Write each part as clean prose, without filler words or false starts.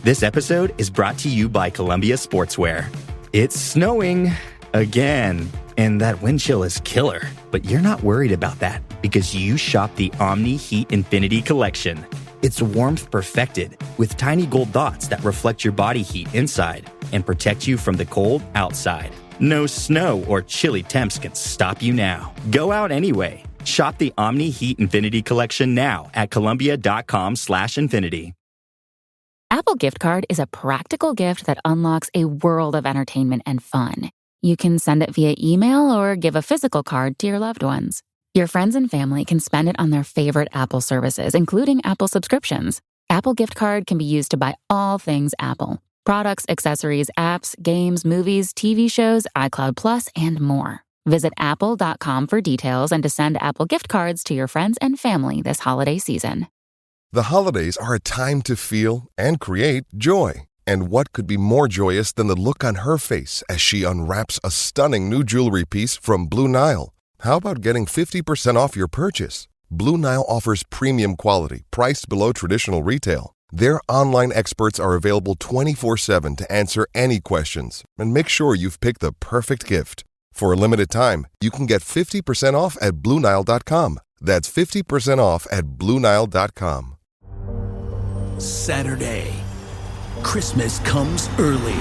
This episode is brought to you by Columbia Sportswear. It's snowing again, and that wind chill is killer. But you're not worried about that because you shop the Omni Heat Infinity Collection. It's warmth perfected with tiny gold dots that reflect your body heat inside and protect you from the cold outside. No snow or chilly temps can stop you now. Go out anyway. Shop the Omni Heat Infinity Collection now at Columbia.com/infinity. Apple Gift Card is a practical gift that unlocks a world of entertainment and fun. You can send it via email or give a physical card to your loved ones. Your friends and family can spend it on their favorite Apple services, including Apple subscriptions. Apple Gift Card can be used to buy all things Apple: products, accessories, apps, games, movies, TV shows, iCloud Plus, and more. Visit apple.com for details and to send Apple Gift Cards to your friends and family this holiday season. The holidays are a time to feel and create joy. And what could be more joyous than the look on her face as she unwraps a stunning new jewelry piece from Blue Nile? How about getting 50% off your purchase? Blue Nile offers premium quality, priced below traditional retail. Their online experts are available 24/7 to answer any questions and make sure you've picked the perfect gift. For a limited time, you can get 50% off at BlueNile.com. That's 50% off at BlueNile.com. Saturday, Christmas comes early.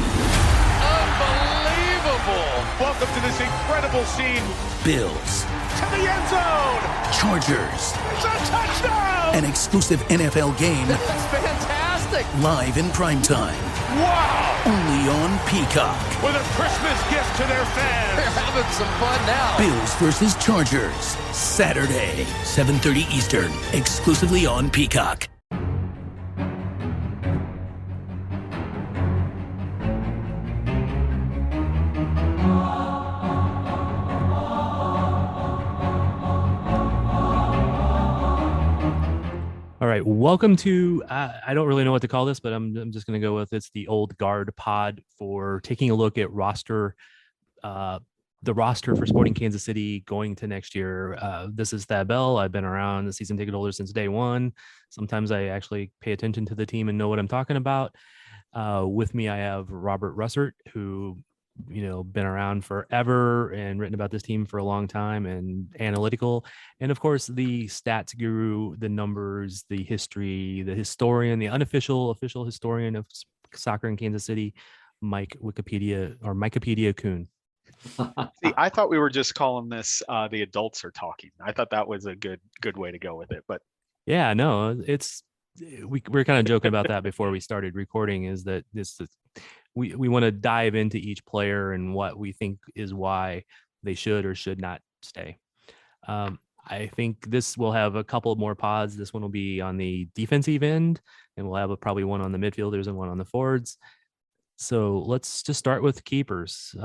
Unbelievable! Welcome to this incredible scene. Bills. To the end zone! Chargers. It's a touchdown! An exclusive NFL game. That's fantastic! Live in primetime. Wow! Only on Peacock. With a Christmas gift to their fans. They're having some fun now. Bills versus Chargers. Saturday, 7:30 Eastern. Exclusively on Peacock. All right, welcome to, I don't really know what to call this, but I'm just going to go with it's the Old Guard pod for taking a look at the roster for Sporting Kansas City going to next year. This is Thad Bell. I've been around the season ticket holder since day one. Sometimes I actually pay attention to the team and know what I'm talking about. With me, I have Robert Russert, who been around forever and written about this team for a long time and analytical. And of course, the stats guru, the numbers, the history, the historian, the official historian of soccer in Kansas City, Mike Wikipedia Kuhn. See, I thought we were just calling this the adults are talking. I thought that was a good way to go with it. But yeah, no, we're kind of joking about that before we started recording, is that we want to dive into each player and what we think is why they should or should not stay. I think this will have a couple more pods. This one will be on the defensive end, and we'll have probably one on the midfielders and one on the forwards. So let's just start with keepers.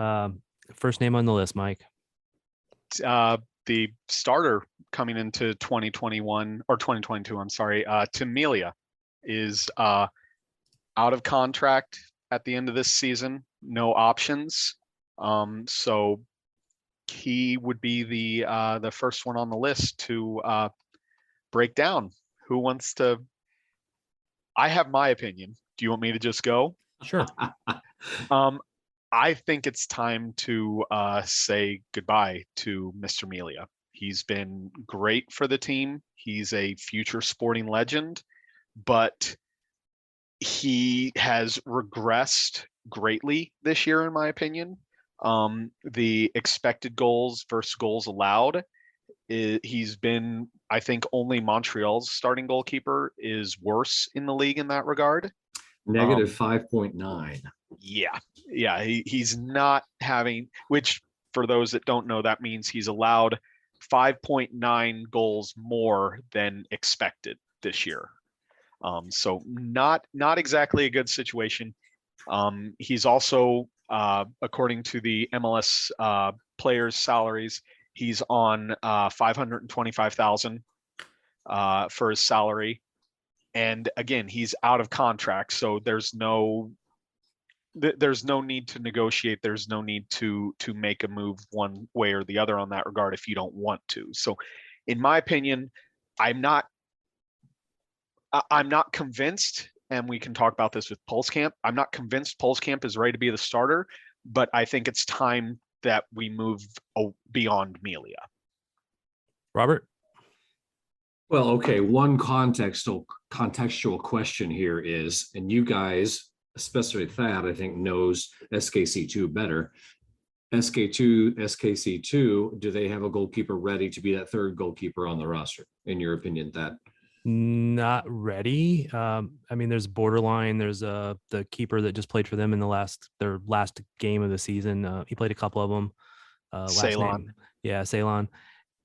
First name on the list, Mike. The starter coming into 2021 or 2022, I'm sorry, Tamilia is out of contract at the end of this season, no options. So he would be the first one on the list to break down. Who wants to? I have my opinion. Do you want me to just go? Sure. I think it's time to say goodbye to Mr. Melia. He's been great for the team. He's a future sporting legend, but he has regressed greatly this year, in my opinion. The expected goals versus goals allowed, he's been, I think, only Montreal's starting goalkeeper is worse in the league in that regard. Negative 5.9. Yeah. He's not having, which for those that don't know, that means he's allowed 5.9 goals more than expected this year. So not exactly a good situation. He's also, according to the MLS players' salaries, he's on $525,000 for his salary. And again, he's out of contract, so there's no need to negotiate. There's no need to make a move one way or the other on that regard if you don't want to. So, in my opinion, I'm not convinced and we can talk about this with Pulskamp. I'm not convinced Pulskamp is ready to be the starter, but I think it's time that we move beyond Melia. Robert? Well, okay. One contextual question here is, and you guys, especially Thad, I think knows SKC2 better. SKC2, do they have a goalkeeper ready to be that third goalkeeper on the roster, in your opinion, Thad? Not ready. I mean, there's Borderline. There's the keeper that just played for them in their last game of the season. He played a couple of them. Ceylon. Yeah, Ceylon.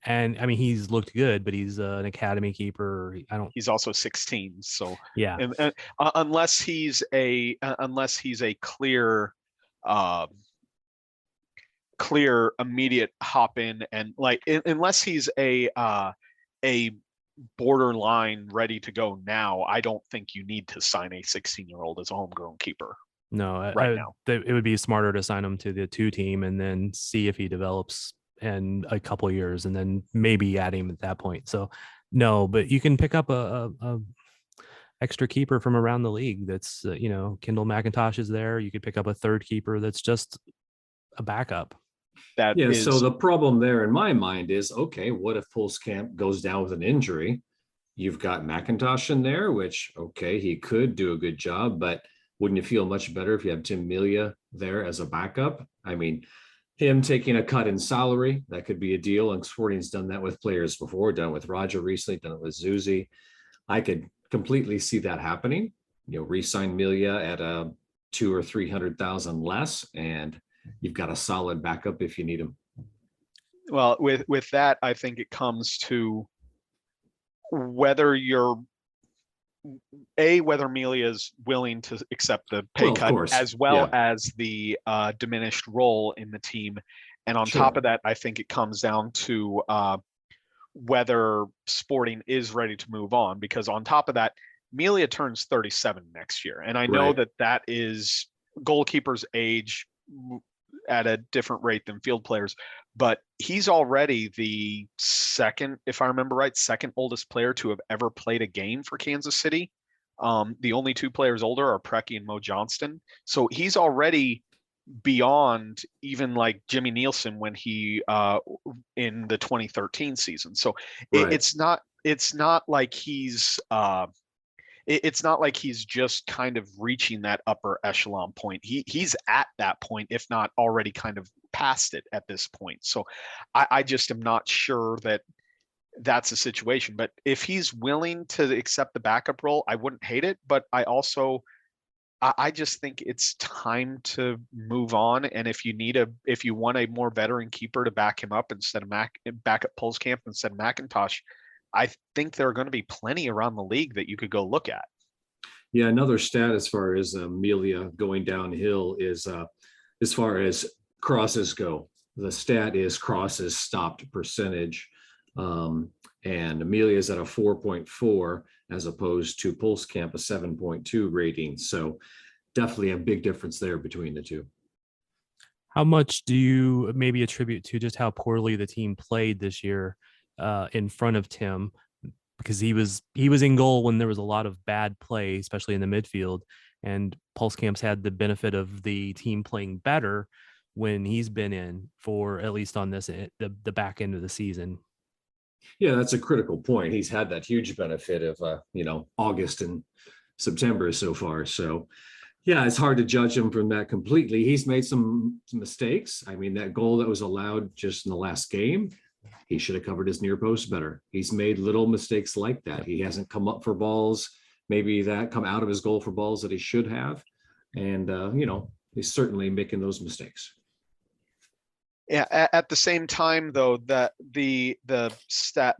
And I mean, he's looked good, but he's an academy keeper. He's also 16. So yeah, and unless he's a clear immediate hop in, and like unless he's a borderline ready to go now, I don't think you need to sign a 16-year-old as a homegrown keeper. No, now it would be smarter to sign him to the 2 team and then see if he develops in a couple of years, and then maybe add him at that point. So no, but you can pick up a extra keeper from around the league. That's Kendall McIntosh is there. You could pick up a third keeper that's just a backup. So the problem there in my mind is, okay, what if Pulskamp goes down with an injury? You've got McIntosh in there, which, okay, he could do a good job, but wouldn't you feel much better if you have Tim Melia there as a backup? I mean, him taking a cut in salary, that could be a deal. And Sporting's done that with players before, done it with Roger recently, done it with Zuzi. I could completely see that happening. Re-sign Melia at a 200,000 or 300,000 less, and you've got a solid backup if you need him. Well, with that, I think it comes to whether whether Melia is willing to accept the pay cut, as well as the diminished role in the team. And on top of that, I think it comes down to whether Sporting is ready to move on, because on top of that, Melia turns 37 next year. And I know that is goalkeepers age at a different rate than field players, but he's already the second, if I remember right, second oldest player to have ever played a game for Kansas City. The only 2 players older are Preki and Mo Johnston. So he's already beyond even like Jimmy Nielsen when he in the 2013 season. So it's not like he's it's not like he's just kind of reaching that upper echelon point. He's at that point, if not already kind of past it at this point. So I just am not sure that that's a situation. But if he's willing to accept the backup role, I wouldn't hate it. But I just think it's time to move on. And if you want a more veteran keeper to back him up instead of back up Pulskamp instead of McIntosh, I think there are going to be plenty around the league that you could go look at. Yeah, another stat as far as Melia going downhill is as far as crosses go. The stat is crosses stopped percentage. And Amelia is at a 4.4 as opposed to Pulskamp a 7.2 rating. So definitely a big difference there between the two. How much do you maybe attribute to just how poorly the team played this year in front of Tim? Because he was in goal when there was a lot of bad play, especially in the midfield. And Pulskamp's had the benefit of the team playing better when he's been in for at least on this the back end of the season. Yeah, that's a critical point. He's had that huge benefit of August and September so far. So yeah, it's hard to judge him from that completely. He's made some mistakes. I mean, that goal that was allowed just in the last game, he should have covered his near post better. He's made little mistakes like that. He hasn't come up for balls, maybe that come out of his goal for balls that he should have. And, he's certainly making those mistakes. Yeah. At the same time, though, that the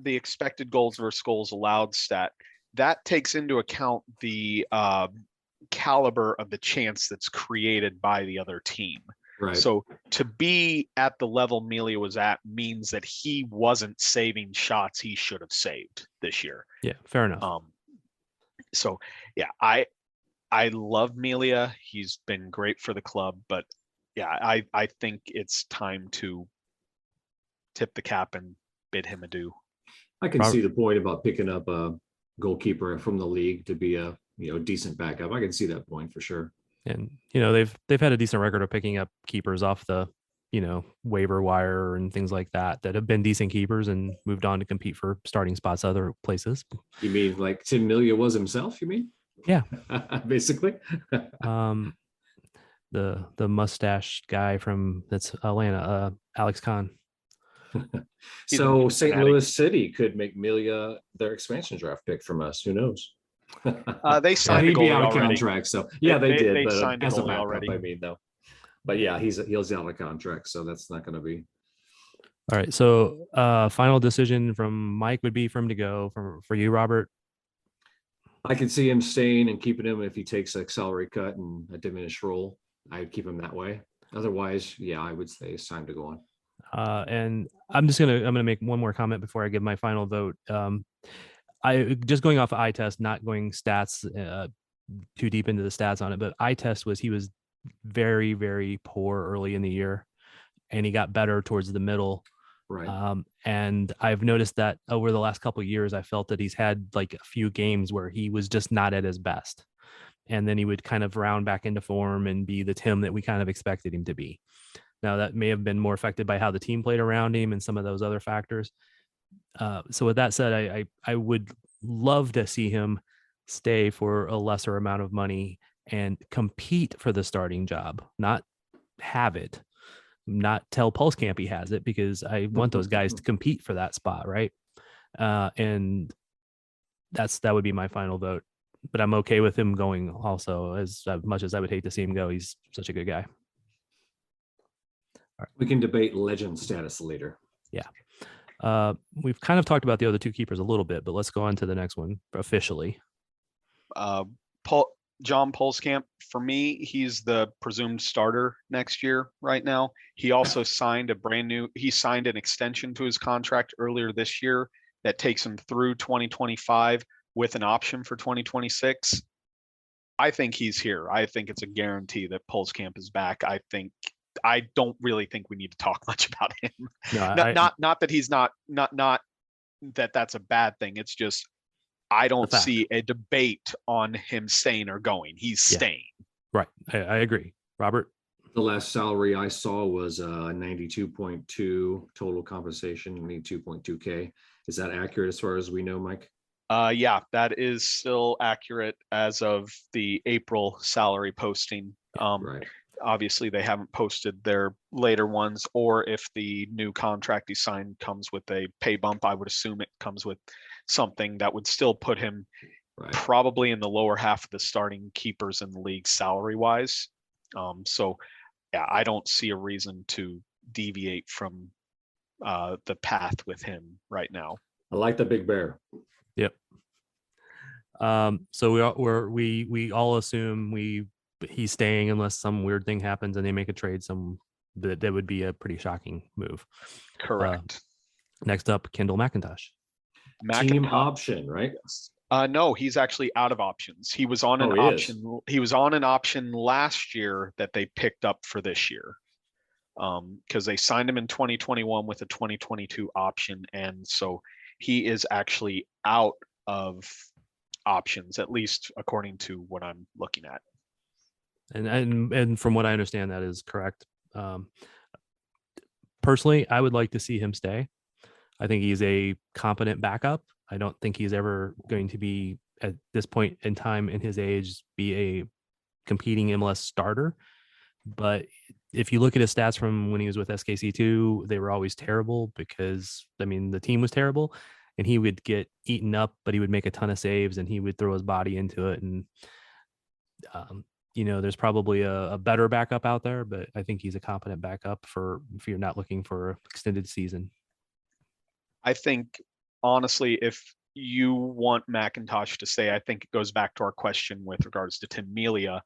expected goals versus goals allowed stat, that takes into account the caliber of the chance that's created by the other team. Right. So to be at the level Melia was at means that he wasn't saving shots he should have saved this year. Yeah, fair enough. So yeah, I love Melia. He's been great for the club, but yeah, I think it's time to tip the cap and bid him adieu. I can see the point about picking up a goalkeeper from the league to be a decent backup. I can see that point for sure. And they've had a decent record of picking up keepers off the waiver wire and things like that have been decent keepers and moved on to compete for starting spots other places. You mean like Tim Melia was himself? You mean? Yeah, basically. The mustache guy from that's Atlanta, Alex Kahn. So St. Louis City could make Melia their expansion draft pick from us. Who knows? They signed he'd a be goalie out of already. contract. So yeah, they did. They But signed a as a goalie backup, already. I mean, though. But yeah, he's out of contract, so that's not going to be. All right. So final decision from Mike would be for him to go. For you, Robert? I could see him staying and keeping him if he takes a salary cut and a diminished role. I'd keep him that way. Otherwise, yeah, I would say it's time to go on. And I'm gonna make one more comment before I give my final vote. I just going off of eye test, not going stats too deep into the stats on it, but eye test he was very, very poor early in the year, and he got better towards the middle. Right. And I've noticed that over the last couple of years, I felt that he's had like a few games where he was just not at his best. And then he would kind of round back into form and be the Tim that we kind of expected him to be. Now that may have been more affected by how the team played around him and some of those other factors. So with that said, I would love to see him stay for a lesser amount of money and compete for the starting job, not have it, not tell PulseCamp he has it, because I want those guys to compete for that spot. Right. And that would be my final vote, but I'm okay with him going also, as much as I would hate to see him go. He's such a good guy. Right. We can debate legend status later. Yeah. We've kind of talked about the other two keepers a little bit, but let's go on to the next one officially. John Pulskamp, for me, he's the presumed starter next year right now. He also signed an extension to his contract earlier this year that takes him through 2025 with an option for 2026. I think he's here. I think it's a guarantee that Pulskamp is back. I don't really think we need to talk much about him. No, not that he's not that that's a bad thing. It's just I don't see a debate on him staying or going. He's staying. Right. I agree. Robert? The last salary I saw was 92.2 total compensation, 92.2K. Is that accurate as far as we know, Mike? Yeah, that is still accurate as of the April salary posting. Right. Obviously, they haven't posted their later ones, or if the new contract he signed comes with a pay bump, I would assume it comes with something that would still put him probably in the lower half of the starting keepers in the league salary wise. So yeah, I don't see a reason to deviate from the path with him right now. I like the big bear. Yep. So we all assume he's staying unless some weird thing happens and they make a trade. That would be a pretty shocking move. Correct. Next up, Kendall McIntosh. Team option, right? No, he's actually out of options. He was on an option. He was on an option last year that they picked up for this year. Because they signed him in 2021 with a 2022 option, and so he is actually out of options, at least according to what I'm looking at. And from what I understand, that is correct. Personally, I would like to see him stay. I think he's a competent backup. I don't think he's ever going to be, at this point in time in his age, be a competing MLS starter. But if you look at his stats from when he was with SKC2, they were always terrible because, the team was terrible, and he would get eaten up, but he would make a ton of saves and he would throw his body into it. And, there's probably a better backup out there, but I think he's a competent backup if you're not looking for an extended season. I think, honestly, if you want McIntosh to stay, I think it goes back to our question with regards to Tim Melia.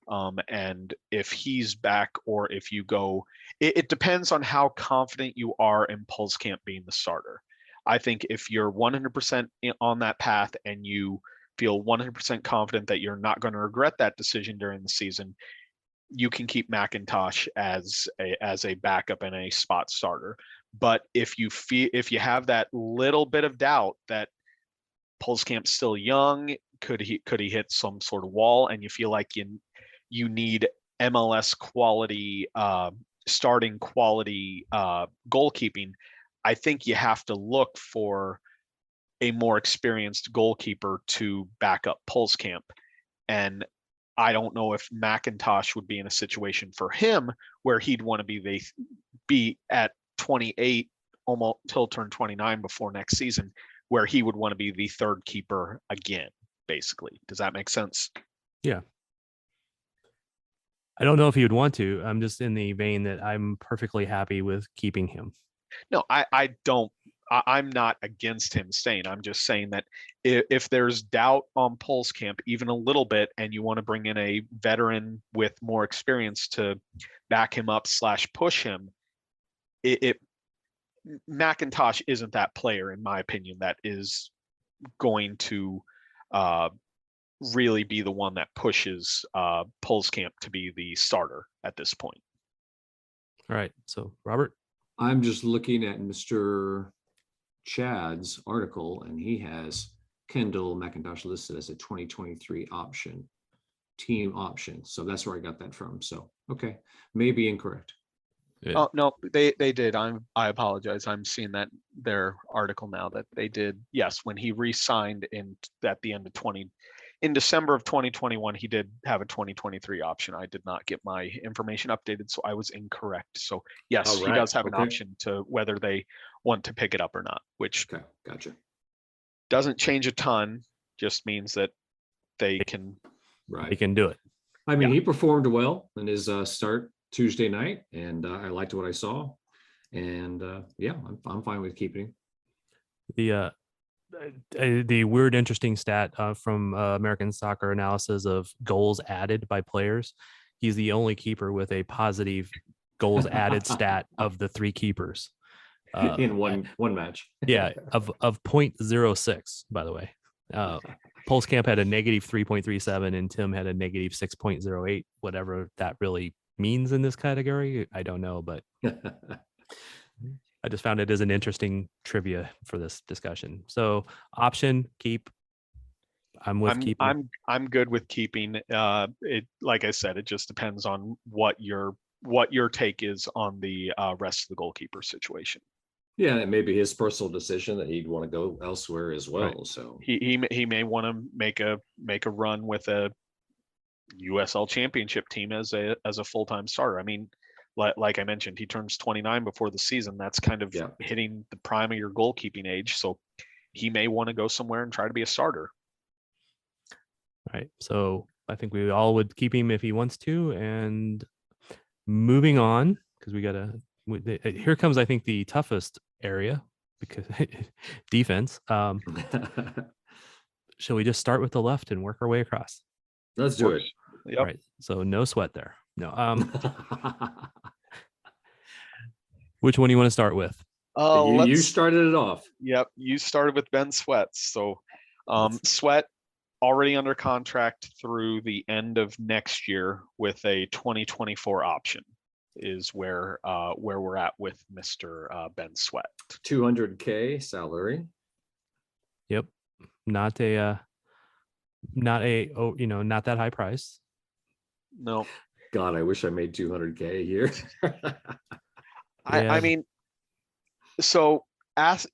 And if he's back or if you go, it depends on how confident you are in Pulskamp being the starter. I think if you're 100% on that path and you feel 100% confident that you're not going to regret that decision during the season, you can keep McIntosh as a backup and a spot starter. But if you have that little bit of doubt that Pulskamp's still young, could he hit some sort of wall, and you feel like you need MLS quality, starting quality goalkeeping, I think you have to look for a more experienced goalkeeper to back up Pulskamp. And I don't know if McIntosh would be in a situation for him where he'd want to be at 28, almost till turn 29 before next season, where he would want to be the third keeper again, basically. Does that make sense? Yeah. I don't know if he would want to. I'm just in the vein that I'm perfectly happy with keeping him. No, I don't. I'm not against him staying. I'm just saying that if there's doubt on Pulskamp, even a little bit, and you want to bring in a veteran with more experience to back him up / push him, McIntosh isn't that player, in my opinion, that is going to really be the one that pushes Pulskamp to be the starter at this point. All right. So, Robert? I'm just looking at Mr. Chad's article, and he has Kendall McIntosh listed as a 2023 team option. So that's where I got that from. So, okay, maybe incorrect. Yeah. Oh, no, they did. I apologize. I'm seeing that their article now that they did. Yes, when he re-signed at the end of in December of 2021, he did have a 2023 option. I did not get my information updated, so I was incorrect. So yes, he does have an option to whether they want to pick it up or not, which gotcha. Doesn't change a ton, just means that they can do it. I mean, he performed well in his start Tuesday night, and I liked what I saw, and I'm fine with keeping him. The weird, interesting stat from American Soccer Analysis of goals added by players. He's the only keeper with a positive goals added stat of the three keepers in one match. Yeah, of 0.06. By the way, Pulskamp had a negative 3.37, and Tim had a negative 6.08. Whatever that really means in this category, I don't know, but I just found it as an interesting trivia for this discussion. So option, keep. I'm keeping. I'm good with keeping. It, like I said, it just depends on what your take is on the rest of the goalkeeper situation. Yeah, it may be his personal decision that he'd want to go elsewhere as well. Right. So he may want to make a run with a USL Championship team as a full-time starter. I mean, like I mentioned, he turns 29 before the season. That's kind of hitting the prime of your goalkeeping age. So he may want to go somewhere and try to be a starter. Right. So I think we all would keep him if he wants to. And moving on, because here comes, I think, the toughest area, because defense. Shall we just start with the left and work our way across? Let's do it. Yep. All right. So no sweat there. No. Which one do you want to start with? You started it off. Yep. You started with Ben Sweat. So Sweat already under contract through the end of next year with a 2024 option is where we're at with Mr. Ben Sweat. $200K salary. Yep. Not that high price. No. God, I wish I made $200K a year. I mean, so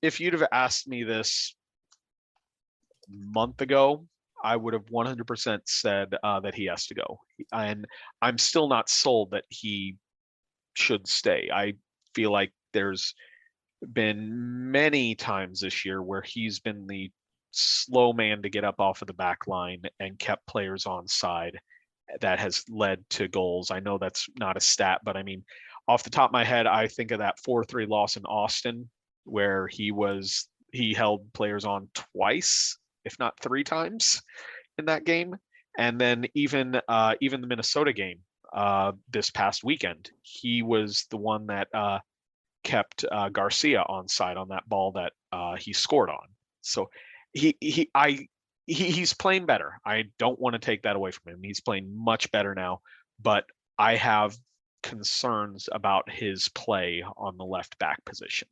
if you'd have asked me this a month ago, I would have 100% said that he has to go. And I'm still not sold that he should stay. I feel like there's been many times this year where he's been the slow man to get up off of the back line and kept players on side. That has led to goals. I know that's not a stat, but I mean, off the top of my head, I think of that 4-3 loss in Austin where he held players on twice, if not 3 times in that game. And then even the Minnesota game this past weekend, he was the one that kept Garcia on side on that ball that he scored on. So he's playing better. I don't want to take that away from him. He's playing much better now, but I have concerns about his play on the left back position.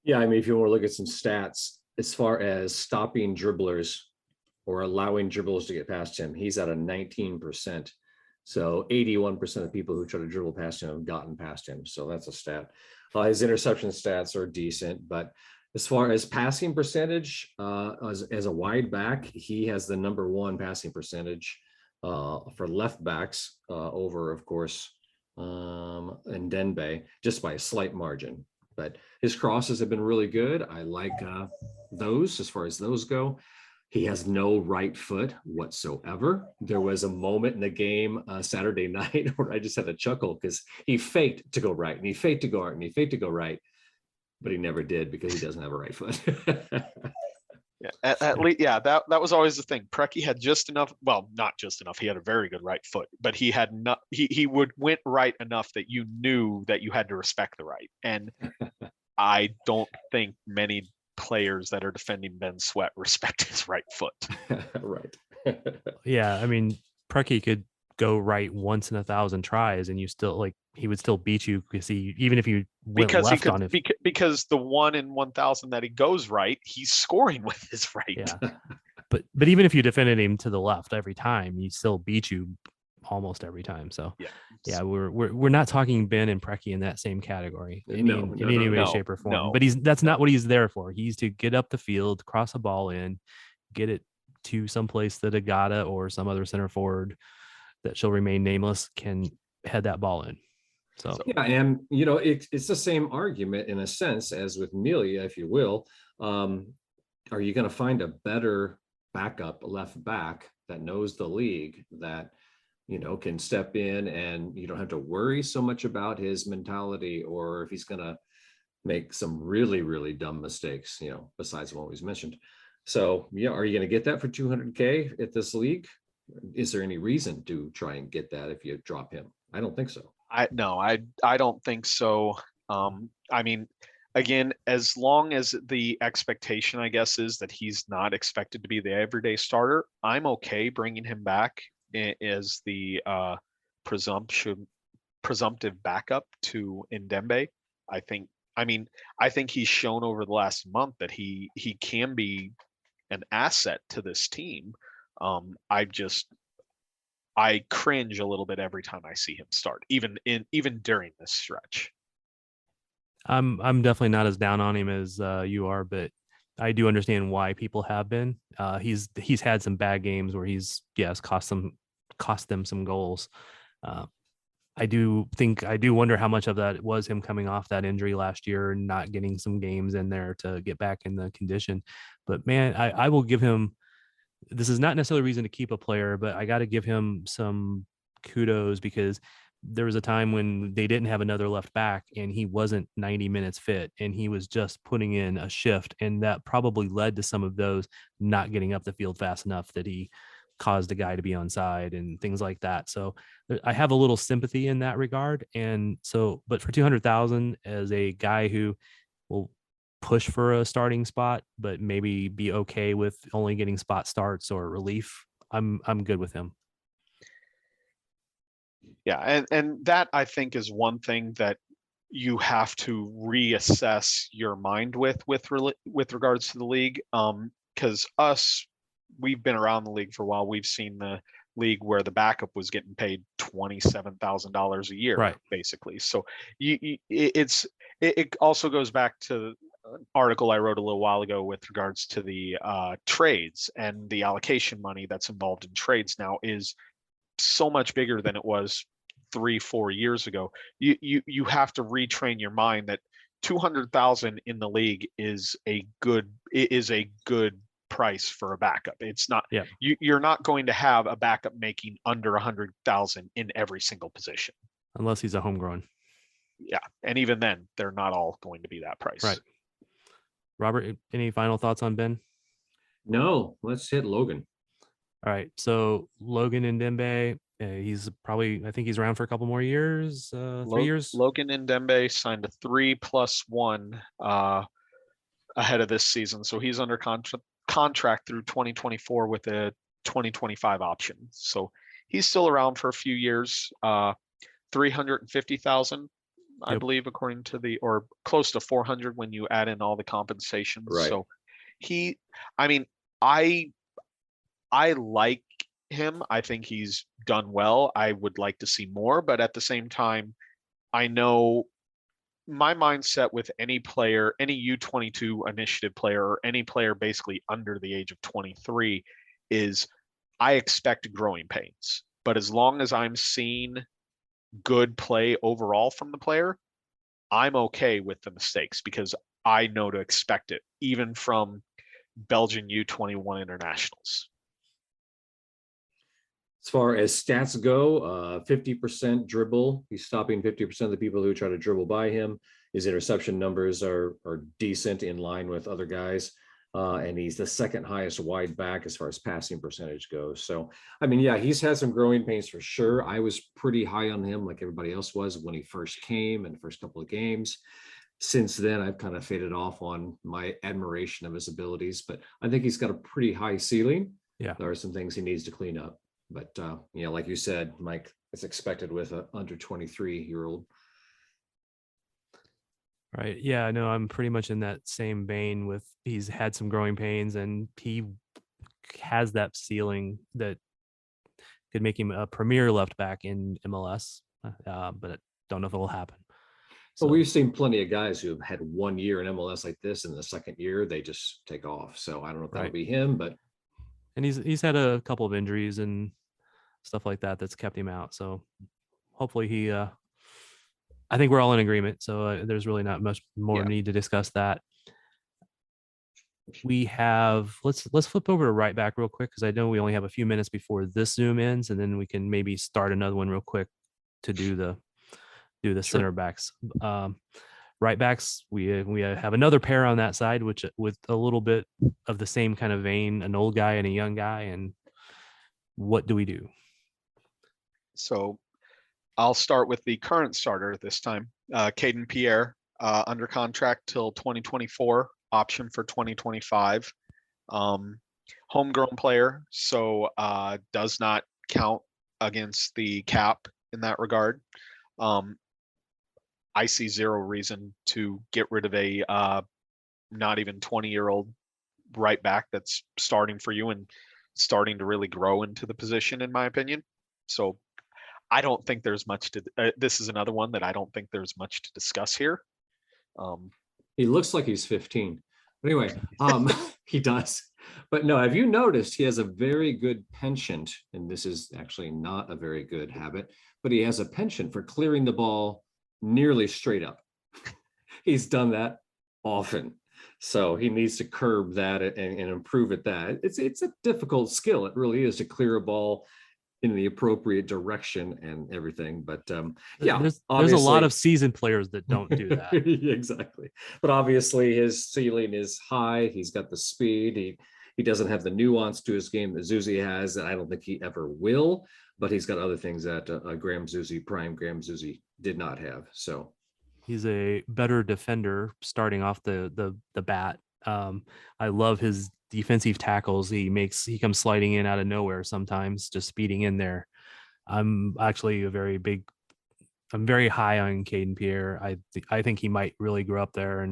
Yeah, I mean, if you want to look at some stats as far as stopping dribblers or allowing dribbles to get past him, he's at a 19%. So 81% of people who try to dribble past him have gotten past him. So that's a stat. His interception stats are decent, but as far as passing percentage, as a wide back, he has the number one passing percentage for left backs over, of course, Ndembe, just by a slight margin. But his crosses have been really good. I like those as far as those go. He has no right foot whatsoever. There was a moment in the game Saturday night where I just had a chuckle because he faked to go right and he faked to go right and he faked to go right, but he never did because he doesn't have a right foot. Yeah, at least, yeah, that was always the thing. Preki had just enough, well, not just enough. He had a very good right foot, but he had not. He went right enough that you knew that you had to respect the right. And I don't think many players that are defending Ben Sweat respect his right foot. Right. Yeah, I mean, Preki could go right once in 1,000 tries, and you still like he would still beat you because even if you went because left on it. Because the 1 in 1,000 that he goes right, he's scoring with his right. Yeah. But even if you defended him to the left every time, he still beat you almost every time. So yeah, we're not talking Ben and Preki in that same category in any way, shape, or form. But that's not what he's there for. He's to get up the field, cross a ball in, get it to someplace that Agata or some other center forward that shall remain nameless can head that ball in. So yeah, and it's the same argument in a sense as with Melia, if you will. Are you going to find a better backup left back that knows the league, that can step in and you don't have to worry so much about his mentality or if he's going to make some really, really dumb mistakes, besides what we've mentioned. So yeah, are you going to get that for $200K at this league? Is there any reason to try and get that if you drop him? I don't think so. I don't think so. I mean, again, as long as the expectation, I guess, is that he's not expected to be the everyday starter, I'm okay bringing him back as the presumptive backup to Ndembe. I think he's shown over the last month that he can be an asset to this team. I cringe a little bit every time I see him start, even during this stretch. I'm definitely not as down on him as you are, but I do understand why people have been. He's had some bad games where he's cost them some goals. I do wonder how much of that was him coming off that injury last year and not getting some games in there to get back in the condition. But man, I will give him. This is not necessarily a reason to keep a player, but I got to give him some kudos because there was a time when they didn't have another left back and he wasn't 90 minutes fit and he was just putting in a shift. And that probably led to some of those not getting up the field fast enough that he caused a guy to be onside and things like that. So I have a little sympathy in that regard. And so, but for 200,000 as a guy who will push for a starting spot, but maybe be okay with only getting spot starts or relief, I'm good with him. Yeah, and that I think is one thing that you have to reassess your mind with regards to the league. Because we've been around the league for a while. We've seen the league where the backup was getting paid $27,000 a year, right? Basically. So it also goes back to an article I wrote a little while ago with regards to the trades, and the allocation money that's involved in trades now is so much bigger than it was 3-4 years ago. You have to retrain your mind that 200,000 in the league is a good price for a backup. It's not. Yeah. You're not going to have a backup making under 100,000 in every single position, unless he's a homegrown. Yeah, and even then, they're not all going to be that price. Right. Robert, any final thoughts on Ben? No, let's hit Logan. All right, so Logan Ndembe, he's probably, I think he's around for a couple more years, 3 years. Logan Ndembe signed a 3+1 ahead of this season, so he's under contract through 2024 with a 2025 option. So he's still around for a few years. 350,000, I believe, according to or close to 400 when you add in all the compensations. Right. So I like him. I think he's done well. I would like to see more, but at the same time, I know my mindset with any player, any U22 initiative player, or any player basically under the age of 23 is I expect growing pains. But as long as I'm seeing good play overall from the player, I'm okay with the mistakes because I know to expect it, even from Belgian U21 internationals. As far as stats go, 50% dribble. He's stopping 50% of the people who try to dribble by him. His interception numbers are decent, in line with other guys. And he's the second highest wide back as far as passing percentage goes. So, I mean, yeah, he's had some growing pains for sure. I was pretty high on him like everybody else was when he first came in the first couple of games. Since then, I've kind of faded off on my admiration of his abilities, but I think he's got a pretty high ceiling. Yeah. There are some things he needs to clean up. But, like you said, Mike, it's expected with an under 23-year-old. Right. Yeah, no, I'm pretty much in that same vein with he's had some growing pains and he has that ceiling that could make him a premier left back in MLS, but I don't know if it will happen. So we've seen plenty of guys who have had 1 year in MLS like this, and the second year they just take off. So I don't know if that'll be him, but. And he's had a couple of injuries and stuff like that that's kept him out. So hopefully he I think we're all in agreement. So there's really not much more need to discuss that. We have let's flip over to right back real quick because I know we only have a few minutes before this Zoom ends, and then we can maybe start another one real quick to do the center backs. Right backs, we have another pair on that side, which with a little bit of the same kind of vein, an old guy and a young guy. And what do we do? So I'll start with the current starter this time, Caden Pierre, under contract till 2024, option for 2025. Homegrown player, so does not count against the cap in that regard. I see zero reason to get rid of a not even 20-year-old right back that's starting for you and starting to really grow into the position, in my opinion. So I don't think there's much to this is another one that I don't think there's much to discuss here. He looks like he's 15. But anyway, he does. But no, have you noticed he has a very good penchant, and this is actually not a very good habit, but he has a penchant for clearing the ball nearly straight up. He's done that often. So he needs to curb that and improve at that. It's a difficult skill. It really is to clear a ball in the appropriate direction and everything. But there's a lot of seasoned players that don't do that. Exactly. But obviously his ceiling is high. He's got the speed. He doesn't have the nuance to his game that Zusi has, and I don't think he ever will. But he's got other things that Graham Zusi did not have. So he's a better defender starting off the bat. I love his defensive tackles. He comes sliding in out of nowhere sometimes, just speeding in there. I'm actually I'm very high on Caden Pierre. I think he might really grow up there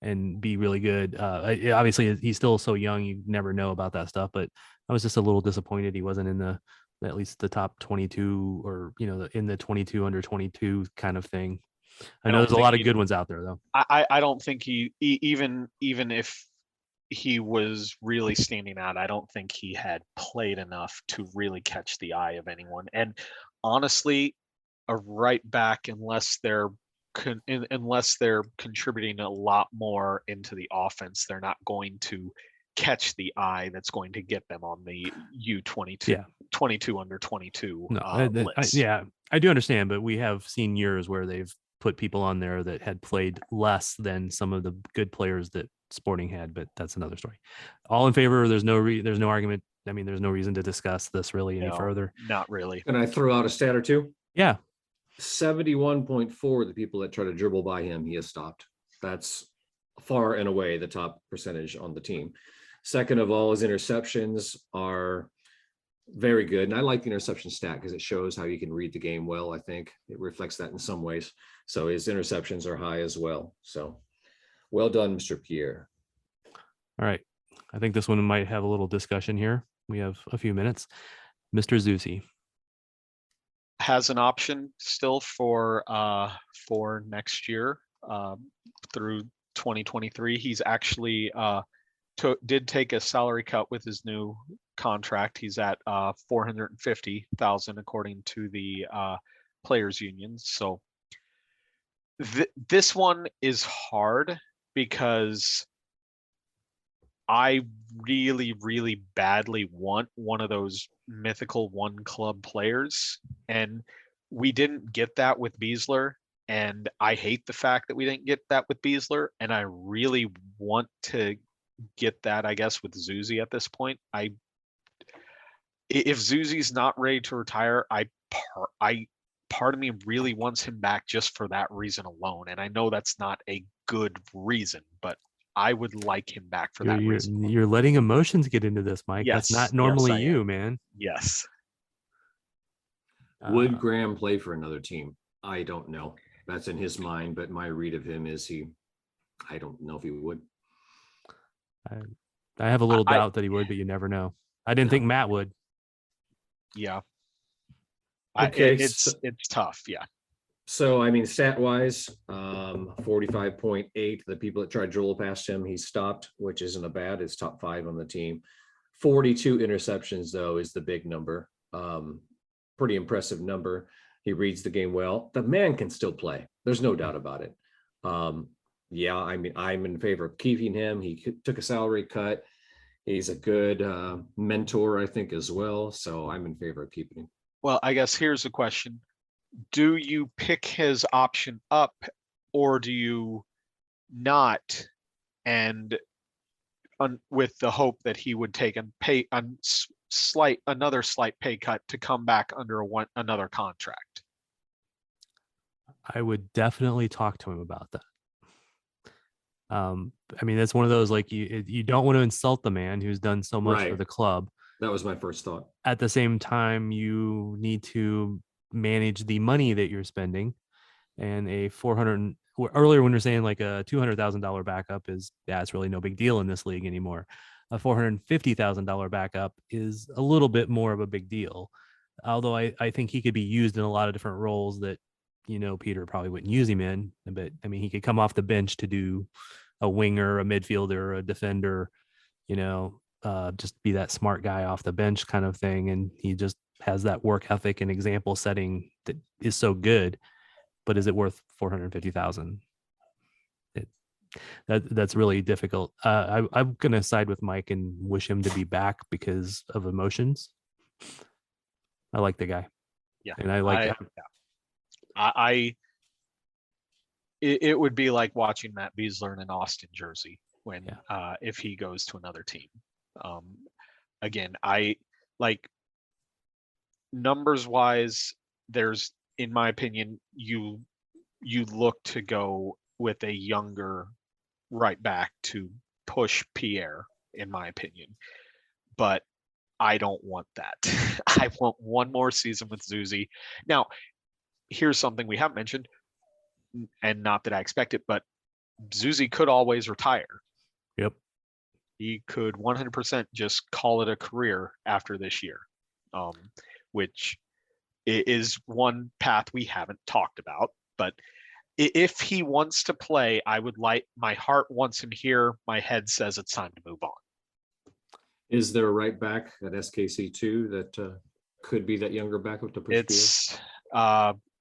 and be really good. Obviously he's still so young, you never know about that stuff, but I was just a little disappointed he wasn't in at least the top 22 or, in the 22 under 22 kind of thing. I know there's a lot of good ones out there though. I don't think he even if he was really standing out, I don't think he had played enough to really catch the eye of anyone. And honestly, a right back, unless they're contributing a lot more into the offense, they're not going to catch the eye that's going to get them on the U22, 22 under 22 list. I do understand, but we have seen years where they've put people on there that had played less than some of the good players that Sporting had, but that's another story. All in favor? There's no argument. I mean, there's no reason to discuss this really any further. Not really. Can I throw out a stat or two? Yeah. 71.4 of the people that try to dribble by him, he has stopped. That's far and away the top percentage on the team. Second of all, his interceptions are very good. And I like the interception stat because it shows how you can read the game well. I think it reflects that in some ways. So his interceptions are high as well. So well done, Mr. Pierre. All right. I think this one might have a little discussion here. we have a few minutes. Mr. Zusi. Has an option still for next year through 2023. He's actually did take a salary cut with his new contract. He's at $450,000 according to the players union. So this one is hard because I really, really badly want one of those mythical one club players. And we didn't get that with Besler. And I hate the fact that we didn't get that with Besler. And I really want to get that, I guess, with Zusi at this point. If Zusi's not ready to retire, part of me really wants him back just for that reason alone. And I know that's not a good reason, but I would like him back for that reason. You're letting emotions get into this, Mike. Yes, that's not normally yes, you, man. Yes. Would Graham play for another team? I don't know. That's in his mind, but my read of him is I don't know if he would. I have a little doubt that he would, but you never know. I didn't think Matt would. Yeah. Okay, it's tough. Yeah. So, I mean, stat wise, 45.8. The people that tried to roll past him, he stopped, which isn't a bad. It's top 5 on the team. 42 interceptions, though, is the big number. Pretty impressive number. He reads the game well. The man can still play. There's no doubt about it. Yeah, I mean, I'm in favor of keeping him. He took a salary cut. He's a good mentor, I think, as well. So I'm in favor of keeping him. Well, I guess here's the question. Do you pick his option up or do you not? And with the hope that he would take another slight pay cut to come back under another contract? I would definitely talk to him about that. I mean, that's one of those, like, you don't want to insult the man who's done so much for the club. That was my first thought. At the same time, you need to manage the money that you're spending, and earlier when you're saying like a $200,000 backup it's really no big deal in this league anymore. A $450,000 backup is a little bit more of a big deal. Although I think he could be used in a lot of different roles that, Peter probably wouldn't use him in, but I mean, he could come off the bench to do a winger, a midfielder, a defender, just be that smart guy off the bench kind of thing. And he just has that work ethic and example setting that is so good. But is it worth $450,000? That's really difficult. I'm gonna side with Mike and wish him to be back because of emotions. I like the guy. Yeah, and I like. It would be like watching Matt Besler in an Austin jersey when if he goes to another team. Again, I like numbers wise. There's, in my opinion, you look to go with a younger right back to push Pierre, in my opinion, but I don't want that. I want one more season with Zusi. Now, here's something we haven't mentioned, and not that I expect it, but Zusi could always retire. Yep. He could 100% just call it a career after this year, which is one path we haven't talked about. But if he wants to play, I would like, my heart wants him here. My head says it's time to move on. Is there a right back at SKC2 that could be that younger backup to push? It's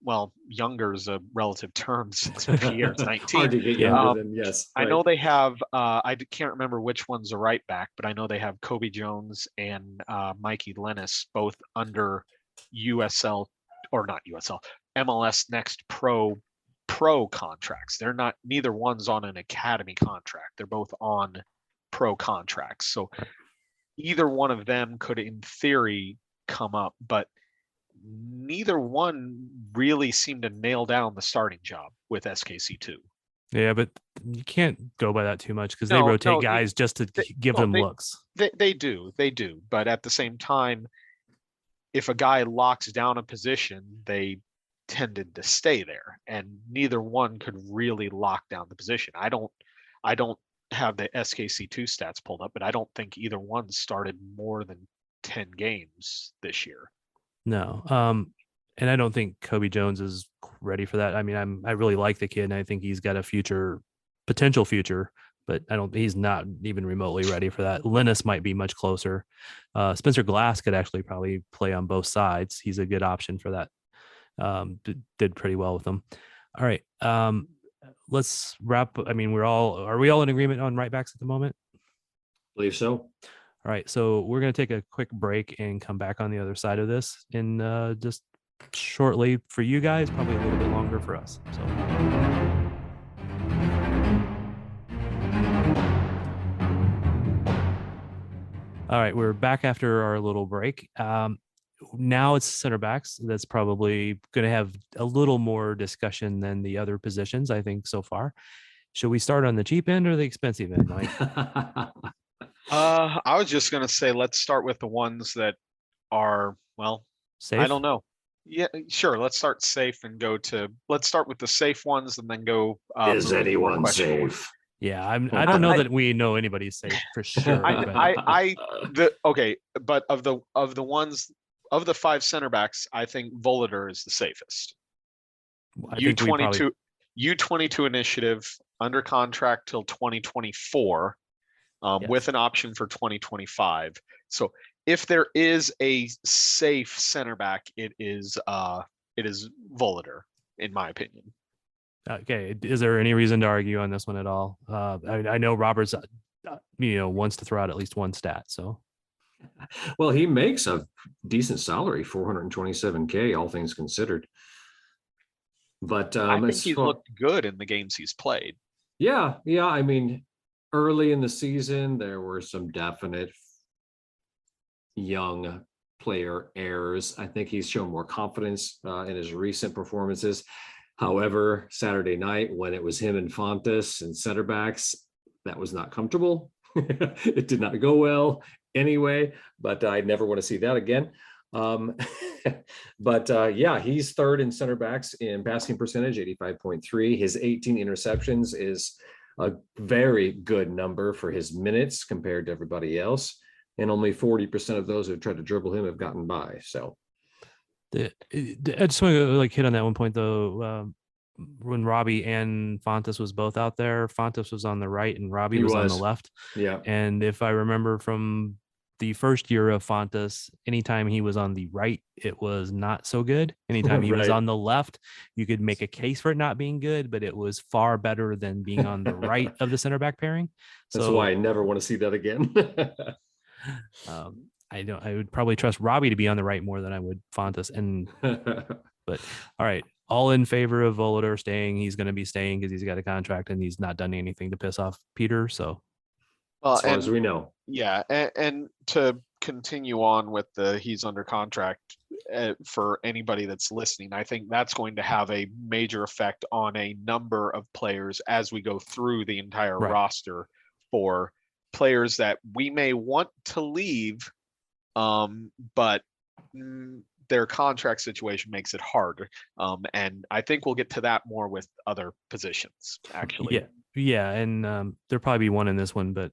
well, younger is a relative term since Pierre's 19. Hard to get younger than, yes. I know they have, I can't remember which one's a right back, but I know they have Kobe Jones and Mikey Lennis both under USL, or not USL, MLS Next Pro contracts. They're not, neither one's on an academy contract. They're both on pro contracts. So either one of them could, in theory, come up, but neither one really seemed to nail down the starting job with SKC2. Yeah, but you can't go by that too much because they rotate guys just to give them looks. They do. But at the same time, if a guy locks down a position, they tended to stay there, and neither one could really lock down the position. I don't have the SKC2 stats pulled up, but I don't think either one started more than 10 games this year. No. And I don't think Kobe Jones is ready for that. I mean, I really like the kid, and I think he's got a potential future, but he's not even remotely ready for that. Linus might be much closer. Spencer Glass could actually probably play on both sides. He's a good option for that. Did pretty well with them. All right. Let's wrap. I mean, are we all in agreement on right backs at the moment? Believe so. All right. So we're going to take a quick break and come back on the other side of this in just shortly for you guys, probably a little bit longer for us. So. All right. We're back after our little break. Now it's center backs. That's probably going to have a little more discussion than the other positions, I think, so far. Should we start on the cheap end or the expensive end, Mike? I was just going to say, let's start with the ones that are, well, safe? I don't know. Yeah, sure. Let's start safe and let's start with the safe ones and then go. Is anyone safe? Yeah, I don't know that we know anybody's safe for sure. Okay, but of the ones of the 5 center backs, I think Voloder is the safest. U22 initiative under contract till 2024, yes, with an option for 2025. So if there is a safe center back, it is Voloder, in my opinion. Okay, is there any reason to argue on this one at all? I know Roberts, wants to throw out at least one stat. So, well, he makes a decent salary, $427K, all things considered. But I think he's looked good in the games he's played. Yeah. I mean, early in the season, there were some definite young player errors. I think he's shown more confidence in his recent performances. However, Saturday night, when it was him and Fontes and center backs, that was not comfortable. It did not go well anyway, but I never want to see that again. Yeah, he's third in center backs in passing percentage, 85.3. His 18 interceptions is a very good number for his minutes compared to everybody else. And only 40% of those who tried to dribble him have gotten by. So I just want to hit on that one point though. When Robbie and Fontes was both out there, Fontes was on the right and Robbie was on the left. Yeah. And if I remember from the first year of Fontes, anytime he was on the right, it was not so good. Anytime he was on the left, you could make a case for it not being good, but it was far better than being on the right of the center back pairing. That's why I never want to see that again. I would probably trust Robbie to be on the right more than I would Fontes. But all right, all in favor of Voloder staying. He's going to be staying because he's got a contract and he's not done anything to piss off Peter. So, as far as we know, yeah. And to continue on with he's under contract for anybody that's listening, I think that's going to have a major effect on a number of players as we go through the entire roster for players that we may want to leave, but their contract situation makes it hard. And I think we'll get to that more with other positions, actually. Yeah. And there'll probably be one in this one, but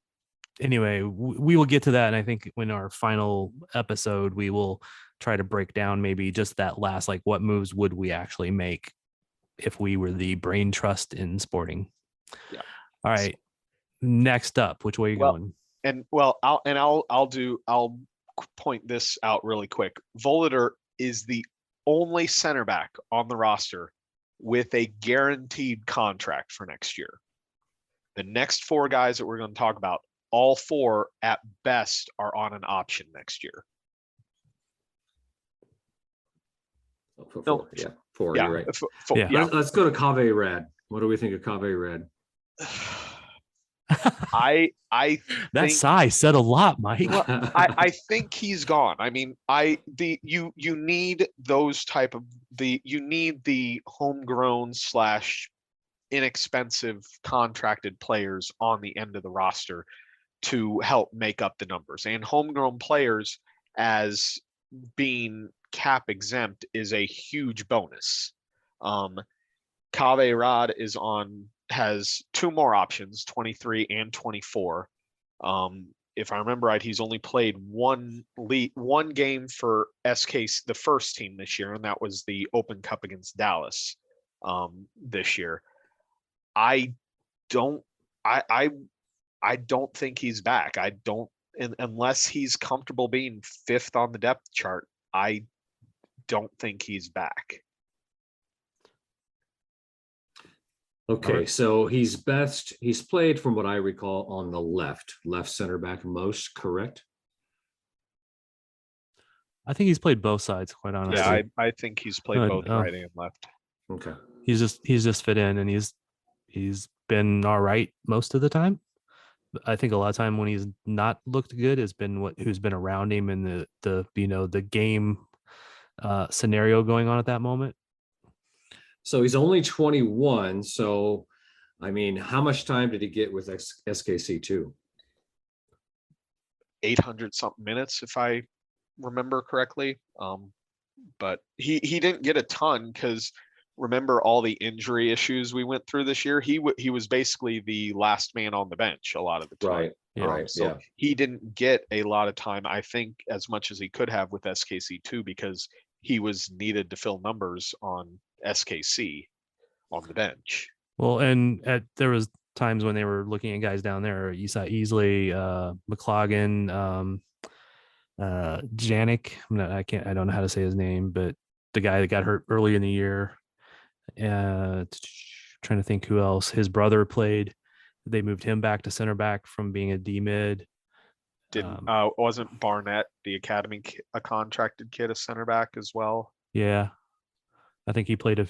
anyway, we will get to that. And I think in our final episode, we will try to break down maybe just that last, what moves would we actually make if we were the brain trust in sporting. Yeah. All right. Next up, which way are you going? I'll point this out really quick. Voloder is the only center back on the roster with a guaranteed contract for next year. The next 4 guys that we're going to talk about, all 4 at best are on an option next year. Four. You're right. Let's go to Kaveh Rad. What do we think of Kaveh Rad? I that sigh said a lot, Mike. Well, I think he's gone. I mean, you need those you need the homegrown / inexpensive contracted players on the end of the roster to help make up the numbers. And homegrown players as being cap exempt is a huge bonus. Kaveh Rad has 2 more options, 23 and 24. if I remember right, he's only played one game for SK, the first team this year, and that was the Open Cup against Dallas this year. I don't think he's back. Unless he's comfortable being 5th on the depth chart, I don't think he's back. Okay, so he's played, from what I recall, on the left center back most, correct? I think he's played both sides, quite honestly. Yeah, I think he's played both right and left. Okay. He's just fit in, and he's been all right most of the time. I think a lot of time when he's not looked good has been who's been around him in the game scenario going on at that moment. So he's only 21. So, I mean, how much time did he get with SKC2? 800 something minutes, if I remember correctly. But he didn't get a ton because remember all the injury issues we went through this year. He was basically the last man on the bench a lot of the time. Right. So he didn't get a lot of time, I think, as much as he could have with SKC2 because he was needed to fill numbers on SKC on the bench. Well, and there was times when they were looking at guys down there. You saw Easley, McLaughlin, Janik. I don't know how to say his name, but the guy that got hurt early in the year. Trying to think who else. His brother played. They moved him back to center back from being a D mid. Wasn't Barnett, the academy, a contracted kid, a center back as well? Yeah, I think he played a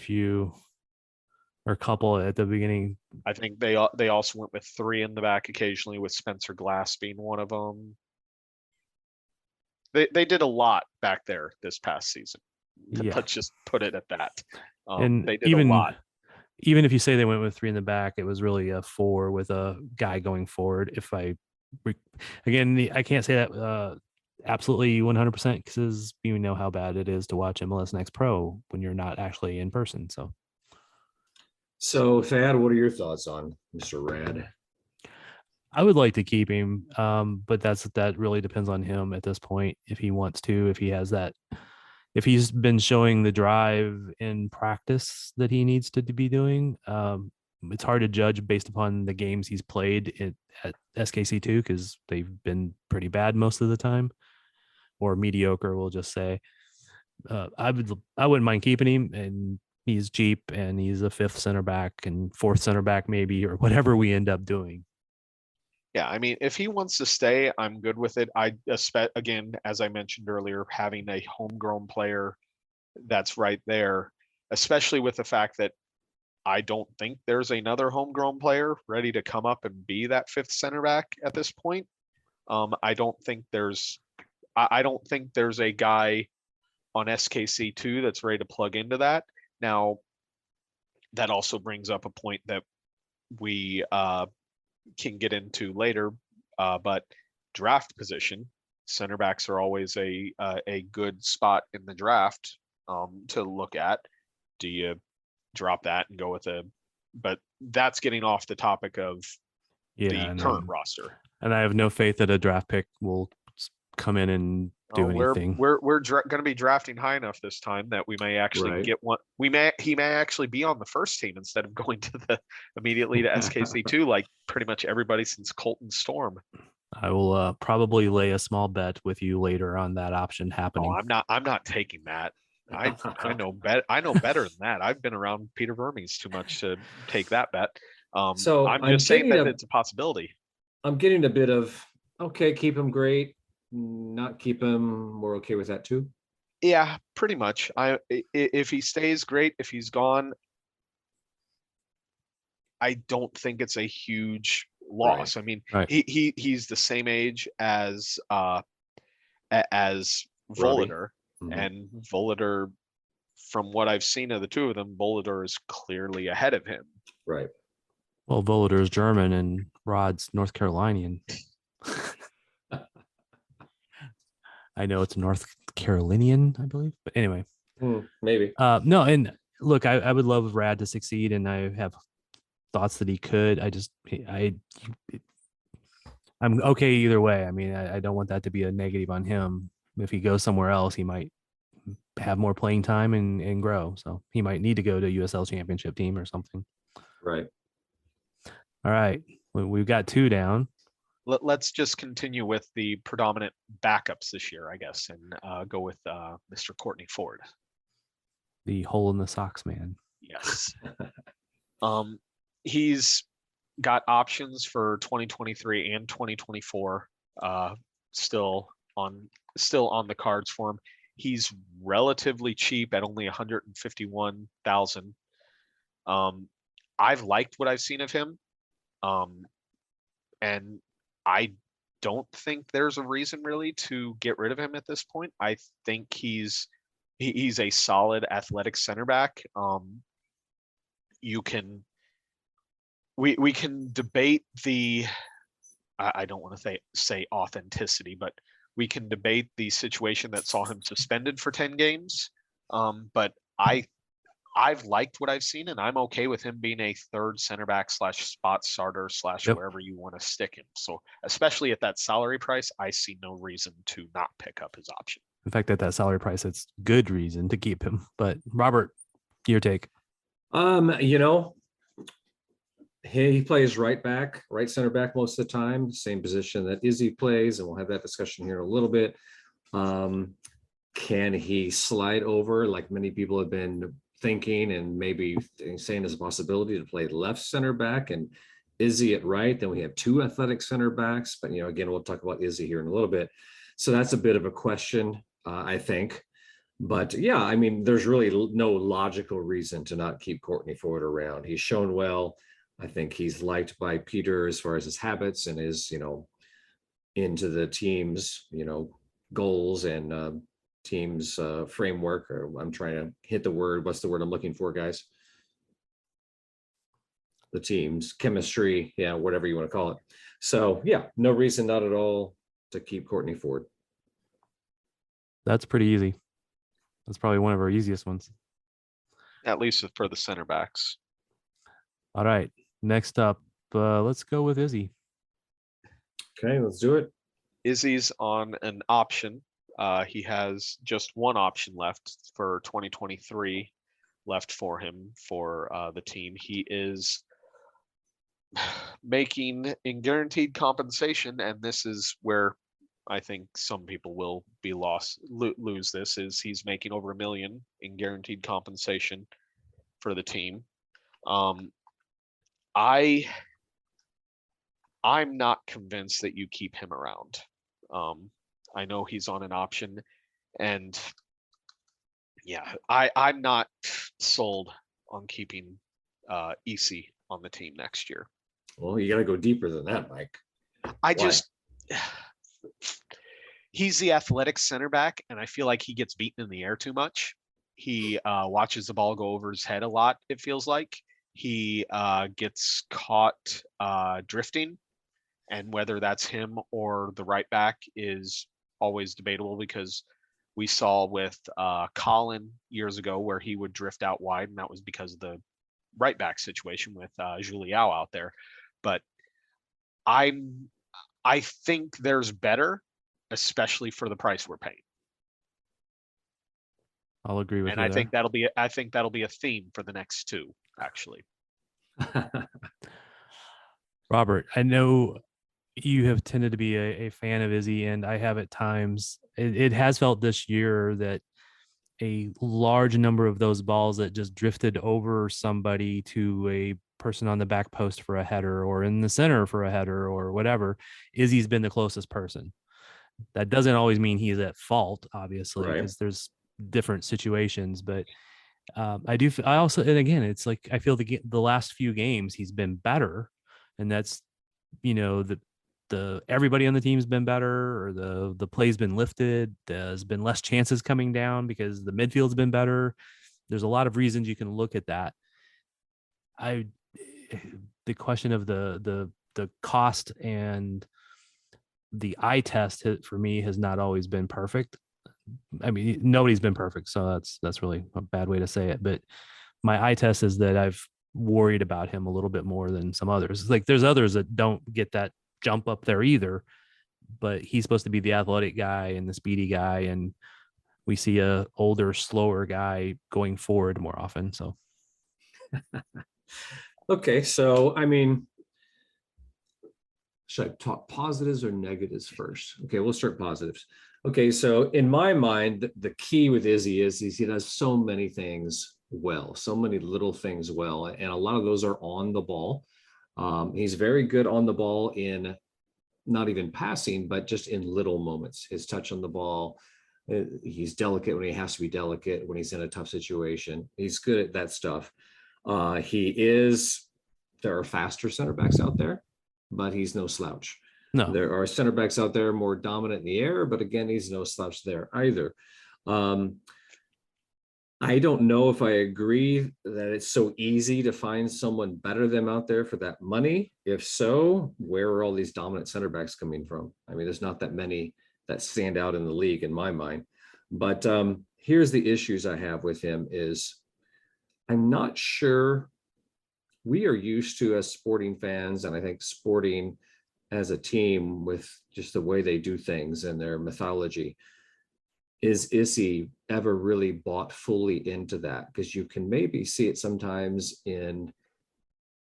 couple at the beginning. I think they also went with 3 in the back occasionally, with Spencer Glass being one of them. They did a lot back there this past season. Yeah. Let's just put it at that. And they did a lot. Even if you say they went with 3 in the back, it was really a 4 with a guy going forward. I can't say that absolutely 100% because you know how bad it is to watch MLS Next Pro when you're not actually in person. So Thad, what are your thoughts on Mr. Rad? I would like to keep him, but that really depends on him at this point. If he wants to, if he's been showing the drive in practice that he needs to be doing, it's hard to judge based upon the games he's played at SKC2 because they've been pretty bad most of the time, or mediocre, we'll just say. I wouldn't mind keeping him, and he's cheap, and he's a 5th center back and 4th center back maybe, or whatever we end up doing. Yeah, I mean, if he wants to stay, I'm good with it. Again, as I mentioned earlier, having a homegrown player that's right there, especially with the fact that I don't think there's another homegrown player ready to come up and be that 5th center back at this point. I don't think there's a guy on SKC2 that's ready to plug into that. Now, that also brings up a point that we can get into later, but draft position, center backs are always a good spot in the draft to look at. Do you drop that and go with but that's getting off the topic of the current roster. And I have no faith that a draft pick will come in and do anything. We're going to be drafting high enough this time that we may actually get one. He may actually be on the first team instead of going to immediately to SKC2 like pretty much everybody since Colton Storm. I will probably lay a small bet with you later on that option happening. I'm not taking that. I know better than that. I've been around Peter Vermes too much to take that bet. So I'm just saying that it's a possibility. I'm getting a bit of, okay, keep him, great. Not keep him, we're okay with that too. Yeah, pretty much. If he stays, great. If he's gone, I don't think it's a huge loss. Right. I mean, right. he's the same age as Voloder, and Voloder, from what I've seen of the two of them, Voloder is clearly ahead of him. Right. Well, Voloder is German and Rod's North Carolinian. I know it's North Carolinian, I believe, but anyway, maybe. No, and look, I would love Rad to succeed, and I have thoughts that he could. I'm okay either way. I mean, I don't want that to be a negative on him. If he goes somewhere else, he might have more playing time and grow. So he might need to go to USL championship team or something. Right. All right. We've got 2 down. Let's just continue with the predominant backups this year, I guess, and go with Mr. Courtney Ford. The hole in the socks man. Yes. He's got options for 2023 and 2024 still on the cards for him. He's relatively cheap at only 151,000. I've liked what I've seen of him. And I don't think there's a reason really to get rid of him at this point. I think he's a solid athletic center back. We can debate the I don't want to say authenticity, but we can debate the situation that saw him suspended for 10 games. But I've liked what I've seen, and I'm okay with him being a third center back / spot starter / wherever you want to stick him. So especially at that salary price, I see no reason to not pick up his option. In fact, at that salary price, it's good reason to keep him. But Robert, your take? He plays right center back most of the time, same position that Izzy plays, and we'll have that discussion here in a little bit. Can he slide over, like many people have been thinking and maybe saying there's a possibility to play left center back and Izzy at right? Then we have 2 athletic center backs, but again, we'll talk about Izzy here in a little bit. So that's a bit of a question, I think. But yeah, I mean, there's really no logical reason to not keep Courtney Ford around. He's shown well. I think he's liked by Peter as far as his habits and his, into the team's, goals and team's framework. Or I'm trying to hit the word. What's the word I'm looking for, guys? The team's chemistry. Yeah, whatever you want to call it. So yeah, no reason, not at all, to keep Courtney Ford. That's pretty easy. That's probably one of our easiest ones. At least for the center backs. All right. Next up, let's go with Izzy. Okay, let's do it. Izzy's on an option. He has just one option left for 2023 left for him for the team. He is making in guaranteed compensation, and this is where I think some people will be lose this, is he's making over $1 million in guaranteed compensation for the team. I'm not convinced that you keep him around. I know he's on an option, and yeah, I'm not sold on keeping EC on the team next year. Well, you got to go deeper than that, Mike. He's the athletic center back, and I feel like he gets beaten in the air too much. He watches the ball go over his head a lot, it feels like. He gets caught drifting, and whether that's him or the right back is always debatable, because we saw with Colin years ago where he would drift out wide, and that was because of the right back situation with Juliao out there. But I think there's better, especially for the price we're paying. I'll agree with you. And I think that'll be a theme for the next 2, actually. Robert, I know you have tended to be a fan of Izzy, and I have at times. It has felt this year that a large number of those balls that just drifted over somebody to a person on the back post for a header or in the center for a header or whatever, Izzy's been the closest person. That doesn't always mean he's at fault, obviously, because there's different situations, but I also, and again, it's like, I feel the last few games he's been better, and that's, the everybody on the team's been better, or the play's been lifted. There's been less chances coming down because the midfield's been better. There's a lot of reasons you can look at that. The question of the cost and the eye test for me has not always been perfect. I mean, nobody's been perfect, so that's really a bad way to say it. But my eye test is that I've worried about him a little bit more than some others. Like, there's others that don't get that jump up there either, but he's supposed to be the athletic guy and the speedy guy, and we see a older, slower guy going forward more often. So, okay, so I mean, should I talk positives or negatives first? Okay, we'll start positives. Okay, so in my mind, the key with Izzy is he does so many things well, so many little things well, and a lot of those are on the ball. He's very good on the ball in not even passing, but just in little moments. His touch on the ball, he's delicate when he has to be delicate, when he's in a tough situation. He's good at that stuff. There are faster center backs out there, but he's no slouch. no, There are center backs out there more dominant in the air, but again, he's no slouch there either. I don't know if I agree that it's so easy to find someone better than him out there for that money. If so, where are all these dominant center backs coming from? I mean, there's not that many that stand out in the league in my mind. But here's the issues I have with him is I'm not sure. We are used to, as Sporting fans, and I think Sporting as a team, with just the way they do things and their mythology, is he ever really bought fully into that? Because you can maybe see it sometimes in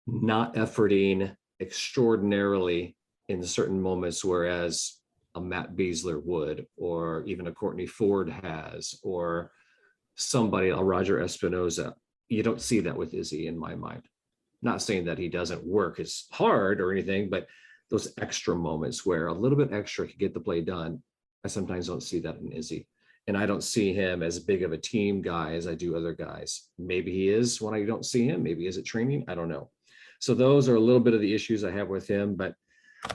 not efforting extraordinarily in certain moments, whereas a Matt Beasler would, or even a Courtney Ford has, or somebody, a Roger Espinoza. You don't see that with Izzy in my mind. Not saying that he doesn't work as hard or anything, but those extra moments where a little bit extra could get the play done, I sometimes don't see that in Izzy. And I don't see him as big of a team guy as I do other guys. Maybe he is when I don't see him. Maybe is it training? I don't know. So those are a little bit of the issues I have with him. But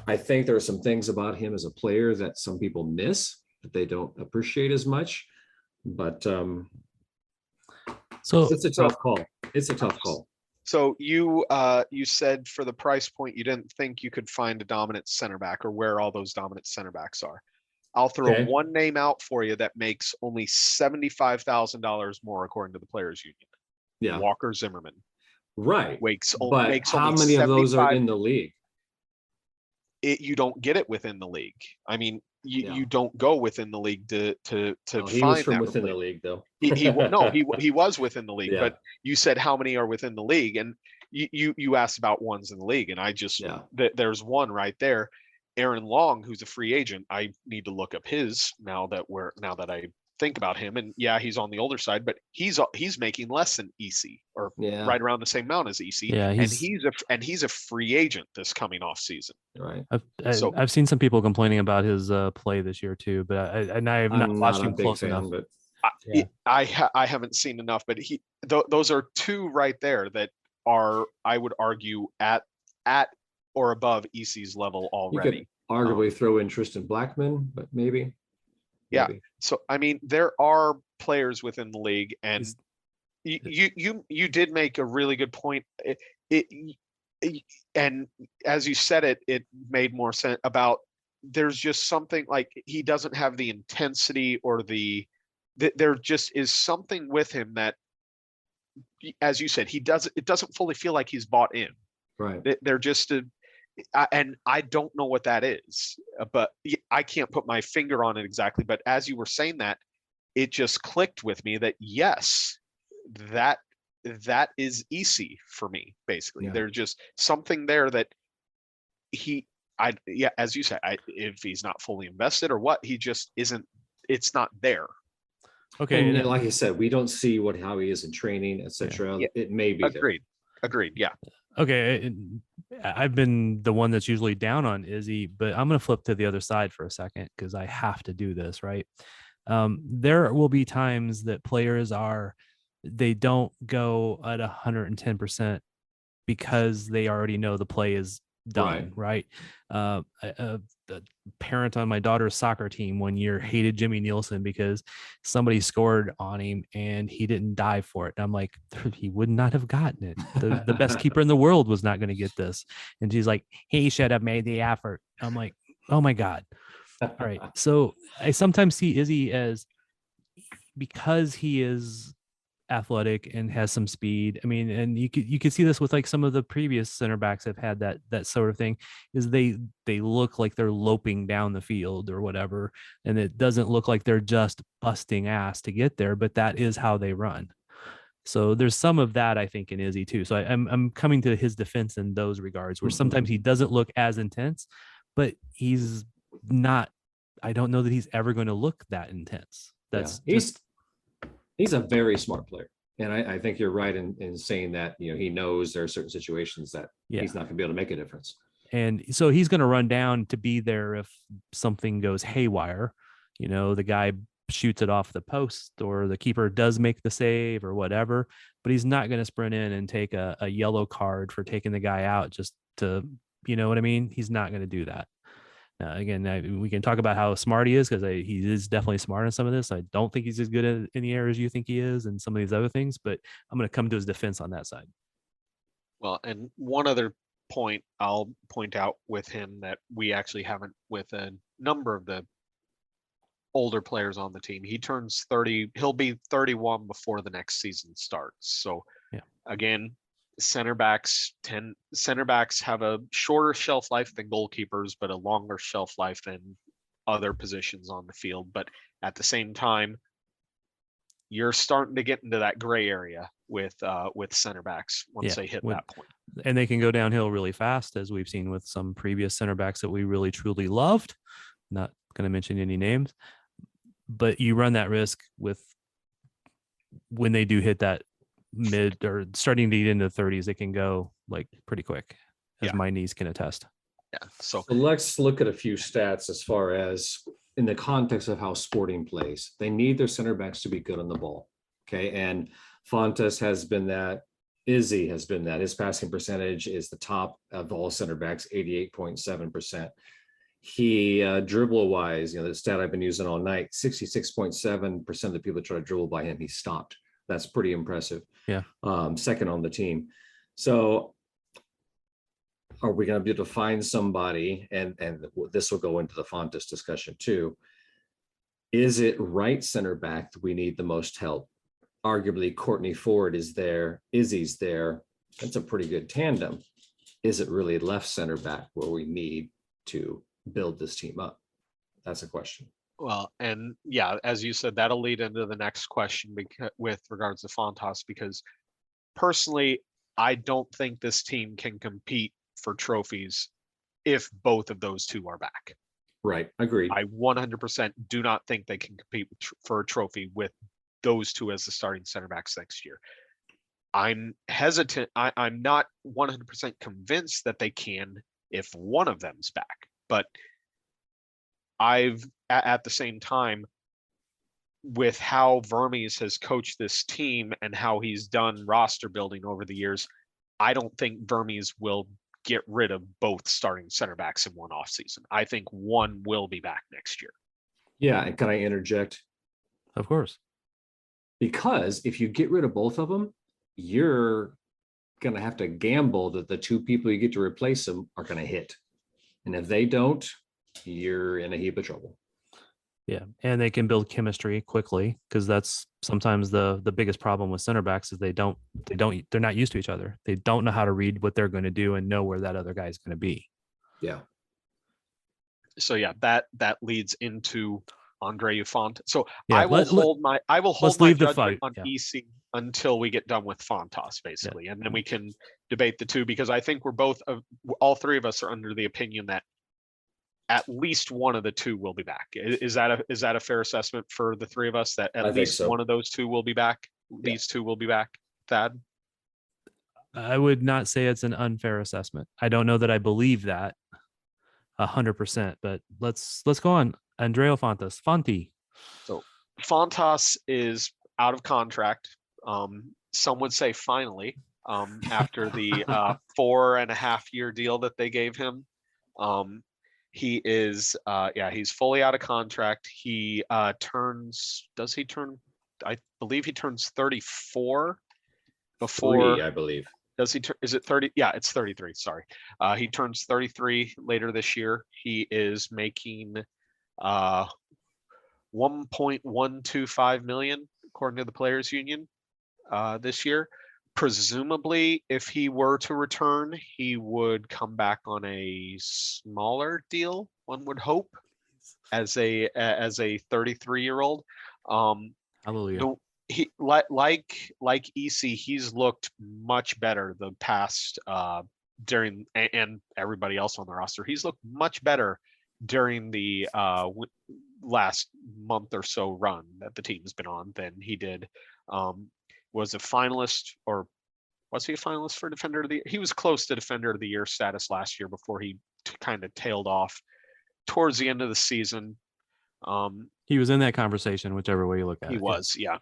I think there are some things about him as a player that some people miss, that they don't appreciate as much. But so it's a tough call. It's a tough call. So you said for the price point, you didn't think you could find a dominant center back, or where all those dominant center backs are. I'll throw one name out for you that makes only $75,000 more according to the Players Union. Yeah, Walker Zimmerman. Right. But makes how many of those are in the league? You don't get it within the league. I mean, you don't go within the league to He find was from that within the league, though. he was within the league, Yeah. but you said how many are within the league, and you asked about ones in the league, and I just there's one right there. Aaron Long, who's a free agent. I need to look up his now that I think about him, and yeah, he's on the older side, but he's making less than EC, or right around the same amount as EC. Yeah, he's a free agent this coming off season. Right. I've seen some people complaining about his play this year too, but I have not watched him close enough. But I haven't seen enough, but those are two right there that are, I would argue, at or above EC's level already. You could arguably throw in Tristan Blackman, but maybe. Yeah. So I mean, there are players within the league, and you did make a really good point. And as you said it made more sense about, there's just something like he doesn't have the intensity, or there just is something with him that, as you said, it doesn't fully feel like he's bought in. Right. They're just and I don't know what that is, but I can't put my finger on it exactly. But as you were saying that, it just clicked with me that yes, that is EC for me. Basically, there's just something there that as you said, if he's not fully invested or what, he just isn't. It's not there. Okay, and like I said, we don't see how he is in training, etc. Yeah. It may be Agreed. Yeah. Okay, I've been the one that's usually down on Izzy, but I'm going to flip to the other side for a second because I have to do this, right? There will be times that players they don't go at 110% because they already know the play is done, right? A parent on my daughter's soccer team one year hated Jimmy Nielsen because somebody scored on him and he didn't dive for it. And I'm like, he would not have gotten it. The best keeper in the world was not going to get this. And she's like, he should have made the effort. I'm like, oh my God. All right. So I sometimes see Izzy as, because he is athletic and has some speed. I mean, and you could see this with like some of the previous center backs have had that sort of thing, is they look like they're loping down the field or whatever, and it doesn't look like they're just busting ass to get there, but that is how they run. So there's some of that, I think, in Izzy too. So I'm coming to his defense in those regards, where sometimes he doesn't look as intense, but he's not. I don't know that he's ever going to look that intense. That's he's a very smart player, and I think you're right in saying that. He knows there are certain situations that he's not going to be able to make a difference, and so he's going to run down to be there if something goes haywire. The guy shoots it off the post, or the keeper does make the save or whatever, but he's not going to sprint in and take a yellow card for taking the guy out just to, you know what I mean? He's not going to do that. Again, we can talk about how smart he is, because he is definitely smart in some of this. I don't think he's as good in the air as you think he is and some of these other things, but I'm going to come to his defense on that side. Well, and one other point I'll point out with him that we actually haven't with a number of the older players on the team. He turns 30, he'll be 31 before the next season starts. So again, center backs have a shorter shelf life than goalkeepers, but a longer shelf life than other positions on the field. But at the same time, you're starting to get into that gray area with center backs once they hit that point. And they can go downhill really fast, as we've seen with some previous center backs that we really truly loved. Not going to mention any names, but you run that risk with when they do hit that mid or starting to get into the 30s, it can go like pretty quick, as my knees can attest. So let's look at a few stats as far as in the context of how Sporting plays. They need their center backs to be good on the ball. Okay. And Fontas has been that. Izzy has been that. His passing percentage is the top of all center backs, 88.7%. He dribble wise, the stat I've been using all night, 66.7% of the people that try to dribble by him, he stopped. That's pretty impressive. Yeah. Second on the team. So are we going to be able to find somebody, and this will go into the Fontas discussion too. Is it right center back that we need the most help? Arguably Courtney Ford is there, Izzy's there. That's a pretty good tandem. Is it really left center back where we need to build this team up? That's a question. Well, and as you said, that'll lead into the next question with regards to Fontas, because personally, I don't think this team can compete for trophies if both of those two are back. Right. Agreed. I 100% do not think they can compete for a trophy with those two as the starting center backs next year. I'm hesitant. I'm not 100% convinced that they can if one of them's back. But at the same time, with how Vermes has coached this team and how he's done roster building over the years, I don't think Vermes will get rid of both starting center backs in one offseason. I think one will be back next year. Yeah, and can I interject? Of course. Because if you get rid of both of them, you're going to have to gamble that the two people you get to replace them are going to hit. And if they don't, you're in a heap of trouble. Yeah, and they can build chemistry quickly, because that's sometimes the biggest problem with center backs is they're not used to each other. They don't know how to read what they're going to do and know where that other guy is going to be. Yeah. So that leads into Andreu Fontas. So I will hold my judgment on EC until we get done with Fontas, basically, and then we can debate the two, because I think all three of us are under the opinion that at least one of the two will be back. Is that a fair assessment for the three of us, that at least one of those two will be back? These two will be back, Thad? I would not say it's an unfair assessment. I don't know that I believe that 100%, but let's go on. Andreu Fontas. Fonty. So Fontas is out of contract. Some would say finally, after the 4.5-year deal that they gave him. He is, he's fully out of contract. He I believe he turns 34 before. 30, I believe. Does he, is it 30? Yeah, it's 33. Sorry. He turns 33 later this year. He is making 1.125 million, according to the Players Union. this year. Presumably, if he were to return, he would come back on a smaller deal, one would hope, as a 33-year-old. Hallelujah. He like EC, he's looked much better the past during, and everybody else on the roster. He's looked much better during the last month or so run that the team's been on than he did. Was a finalist, or was he a finalist for Defender of the Year? He was close to Defender of the Year status last year before he kind of tailed off towards the end of the season. He was in that conversation, whichever way you look at it. He was, yeah.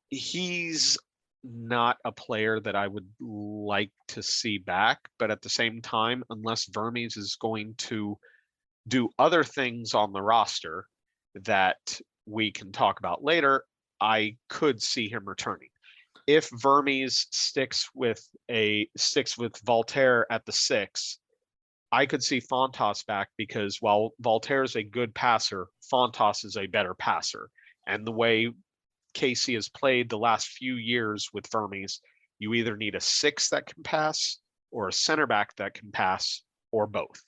He's not a player that I would like to see back, but at the same time, unless Vermes is going to do other things on the roster that we can talk about later, I could see him returning. If Vermes sticks with Voltaire at the 6, I could see Fontas back, because while Voltaire is a good passer, Fontas is a better passer. And the way KC has played the last few years with Vermes, you either need a 6 that can pass, or a center back that can pass, or both.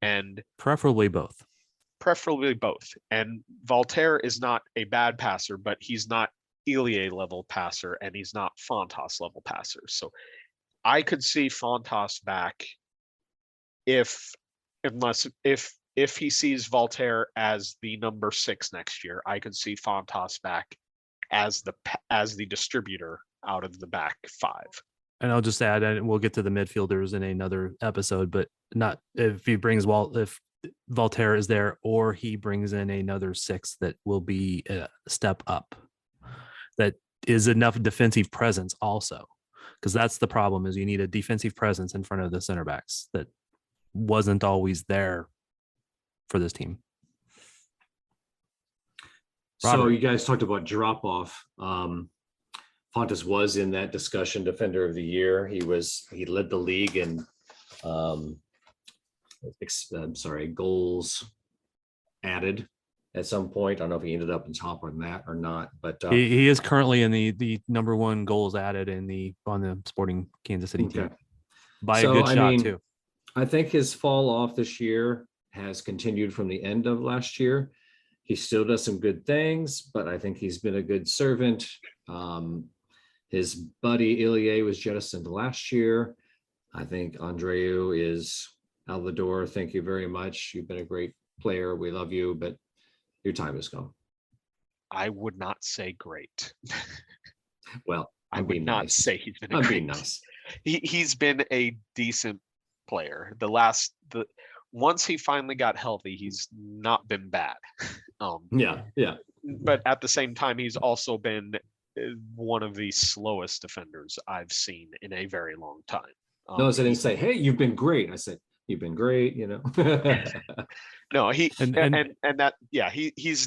And preferably both. And Voltaire is not a bad passer, but he's not Ilie level passer, and he's not Fontas level passer. So I could see Fontas back if he sees Voltaire as the number 6 next year. I could see Fontas back as the distributor out of the back 5. And I'll just add, and we'll get to the midfielders in another episode, but not if he brings if Voltaire is there, or he brings in another 6 that will be a step up, that is enough defensive presence also, because that's the problem, is you need a defensive presence in front of the center backs that wasn't always there for this team. So Robert. you guys talked about drop off. Fontas was in that discussion, Defender of the Year. He led the league in goals added at some point. I don't know if he ended up in top on that or not, but he is currently in the number 1 goals added on the Sporting Kansas City team by a good shot too. I think his fall off this year has continued from the end of last year. He still does some good things, but I think he's been a good servant. His buddy Ilie was jettisoned last year. I think Andreu is out the door. Thank you very much. You've been a great player. We love you, but your time has come. I would not say great. Well, I would not say he's been a great. Nice. He's been a decent player. Once he finally got healthy, he's not been bad. Yeah. But at the same time, he's also been one of the slowest defenders I've seen in a very long time. Notice I didn't say, "Hey, you've been great." I said, "You've been great." No, he's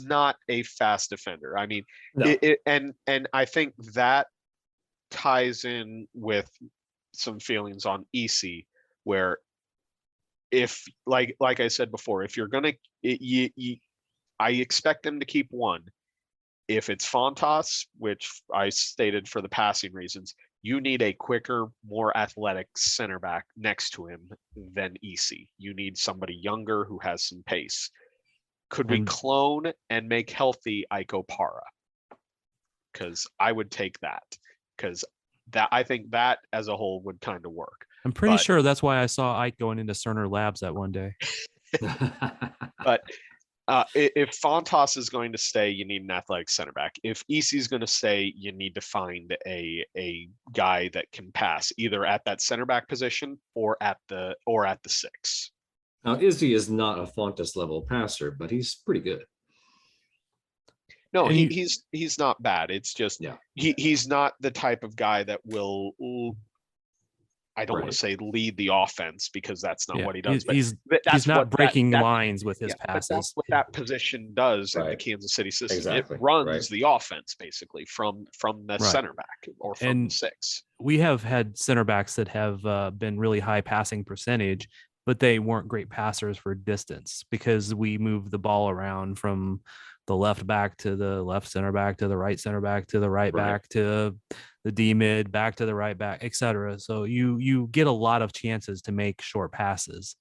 not a fast defender. I mean, No. and I think that ties in with some feelings on EC, where if like I said before, if you're gonna, I expect them to keep one. If it's Fontas, which I stated for the passing reasons, you need a quicker, more athletic center back next to him than EC. You need somebody younger who has some pace. Could we clone and make healthy Iko Para? Because I would take that. Because I think that as a whole would kind of work. I'm pretty sure that's why I saw Ike going into Cerner Labs that one day. But if Fontas is going to stay, you need an athletic center back. If EC is going to stay, you need to find a guy that can pass either at that center back position or at the 6. Now, Izzy is not a Fontas level passer, but he's pretty good. No, he's not bad. It's just he's not the type of guy that will. I don't want to say lead the offense, because that's not what he does. He's not breaking lines with his passes. That's what that position does in the Kansas City system. Exactly. It runs the offense basically from the center back or from the 6. We have had center backs that have been really high passing percentage, but they weren't great passers for distance, because we move the ball around from the left back to the left center back to the right center back to the right back to the D mid back to the right back, etc. So you get a lot of chances to make short passes.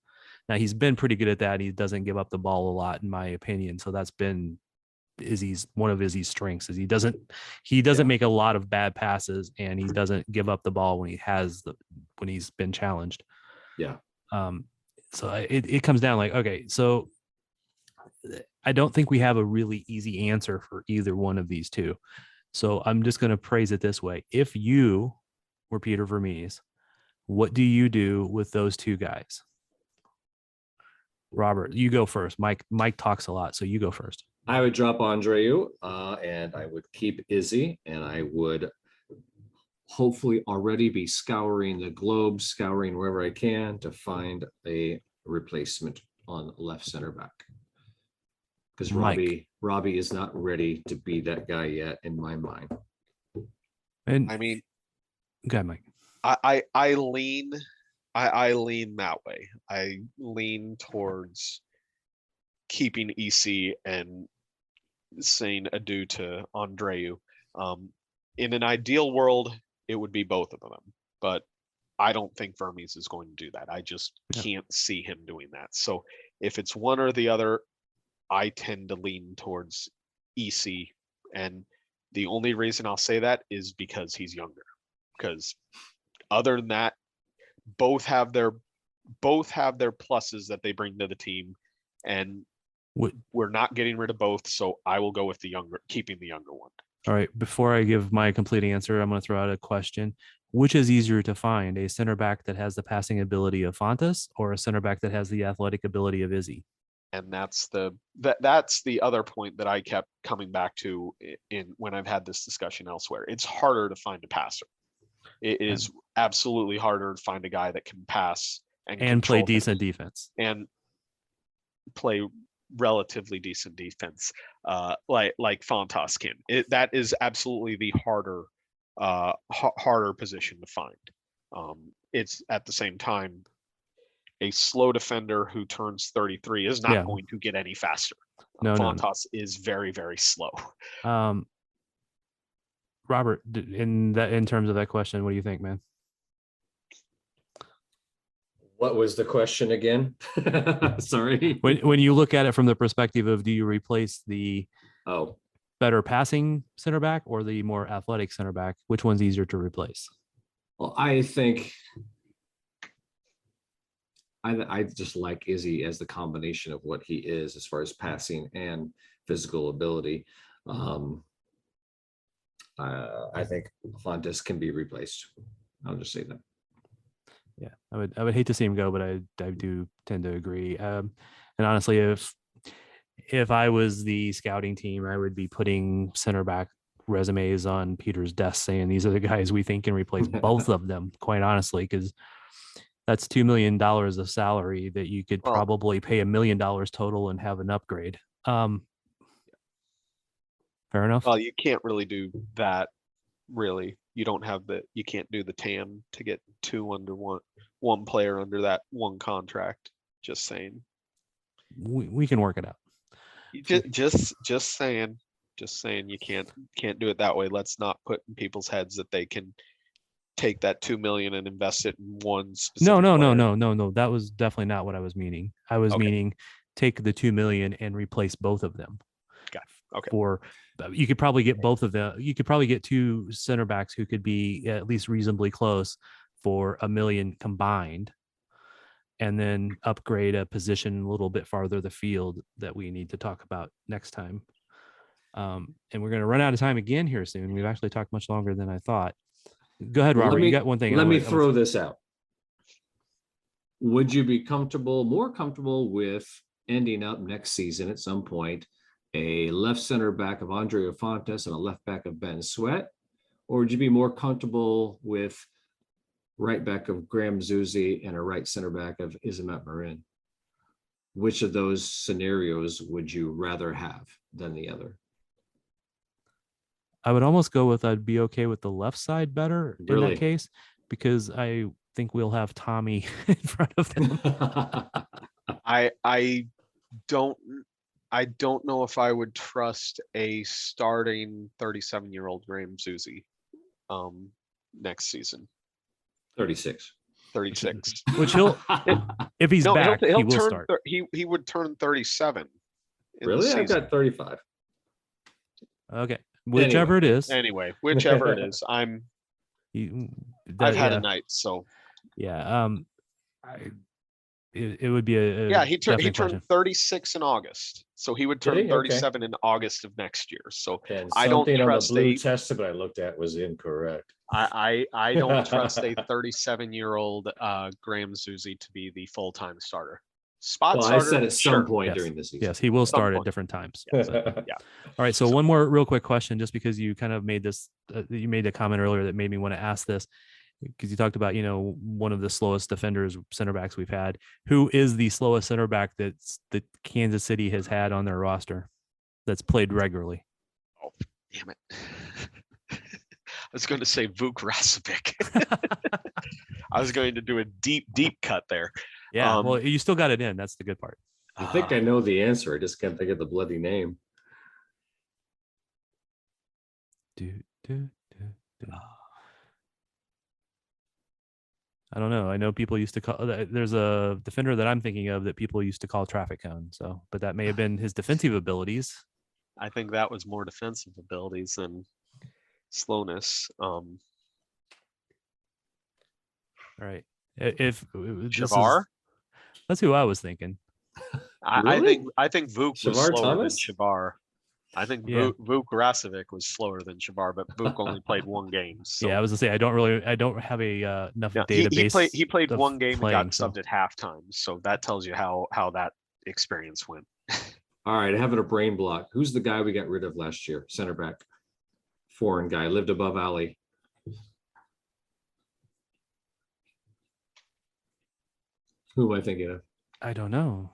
Now he's been pretty good at that. He doesn't give up the ball a lot, in my opinion. So that's been one of Izzy's strengths is he doesn't make a lot of bad passes, and he doesn't give up the ball when he's been challenged. Yeah. So it comes down like, okay, so I don't think we have a really easy answer for either one of these two. So I'm just going to phrase it this way. If you were Peter Vermees, what do you do with those two guys? Robert, you go first. Mike talks a lot, so you go first. I would drop Andreu, and I would keep Izzy, and I would hopefully already be scouring the globe, scouring wherever I can to find a replacement on left center back. Because Robbie is not ready to be that guy yet in my mind. And I mean, go ahead, Mike. I lean that way. I lean towards keeping EC and saying adieu to Andreu. In an ideal world, it would be both of them, but I don't think Vermees is going to do that. I just can't see him doing that. So if it's one or the other, I tend to lean towards EC. And the only reason I'll say that is because he's younger. Because other than that, both have their pluses that they bring to the team, and we're not getting rid of both. So I will go with keeping the younger one. All right. Before I give my complete answer, I'm going to throw out a question. Which is easier to find, a center back that has the passing ability of Fontas or a center back that has the athletic ability of Izzy? And that's the other point that I kept coming back to when I've had this discussion elsewhere. It's harder to find a passer. It is absolutely harder to find a guy that can pass and play decent defense and play relatively decent defense, like Fontas can. That is absolutely the harder position to find. It's at the same time, a slow defender who turns 33 is not going to get any faster. Fontas is very, very slow. Robert, in terms of that question, what do you think, man? What was the question again? Sorry. When you look at it from the perspective of, do you replace the better passing center back or the more athletic center back? Which one's easier to replace? Well, I think I just like Izzy as the combination of what he is as far as passing and physical ability. I think Fontas can be replaced. I'll just say that. Yeah, I would hate to see him go, but I do tend to agree. And honestly, if I was the scouting team, I would be putting center back resumes on Peter's desk saying these are the guys we think can replace both of them, quite honestly, because that's $2 million of salary that you could probably pay $1 million total and have an upgrade. Fair enough. Well, you can't really do that. Really, you can't do the TAM to get two under one player under that one contract. Just saying. We can work it out. Just saying you can't do it that way. Let's not put in people's heads that they can take that 2 million and invest it in one specific No. That was definitely not what I was meaning. I was meaning take the 2 million and replace both of them. Got it. Okay. You could probably get both of them. You could probably get two center backs who could be at least reasonably close for $1 million combined, and then upgrade a position a little bit farther the field that we need to talk about next time. And we're going to run out of time again here soon. We've actually talked much longer than I thought. Go ahead, Robert. You got one thing. Let me throw this out. Would you be more comfortable with ending up next season at some point a left center back of Andreu Fontas and a left back of Ben Sweat? Or would you be more comfortable with right back of Graham Zusi and a right center back of Izamet Marin? Which of those scenarios would you rather have than the other? I would almost go with I'd be okay with the left side better in that case, because I think we'll have Tommy in front of them. I don't I don't know if I would trust a starting 37-year-old Graham Zusi next season. 36. 36. Which he'll, if he's back, he will turn, start. He would turn 37. Really? I've got 35. Okay, whichever it is. Anyway, whichever it is, I've had a night, so yeah. It would be a he turned 36 in August, so he would turn 37 in August of next year. So and I don't trust on the blue testament I looked at was incorrect. I don't trust a 37-year-old Graham Zusi to be the full-time starter. Starter. I said at some point yes. during the season. Yes, he will start at different times. Yes. Yeah. All right. So one more real quick question, just because you kind of made this, you made a comment earlier that made me want to ask this, because you talked about, one of the slowest defenders, center backs we've had. Who is the slowest center back that Kansas City has had on their roster that's played regularly? Oh, damn it. I was going to say Vuk Rasovic. I was going to do a deep cut there. Yeah, well, you still got it in. That's the good part. I think I know the answer. I just can't think of the bloody name. I don't know. I know people used to call. There's a defender that I'm thinking of that people used to call traffic cone. So, but that may have been his defensive abilities. I think that was more defensive abilities than slowness. All right. If Shavar, that's who I was thinking. I think Vuk was slower Thomas? than Shavar. I think Vuk Rasovic was slower than Shavar, but Vuk only played one game. So. Yeah, I was gonna say I don't have a enough database. He played one game and got subbed at halftime, so that tells you how that experience went. All right, having a brain block. Who's the guy we got rid of last year? Center back, foreign guy, lived above Ali. Who am I thinking of? I don't know.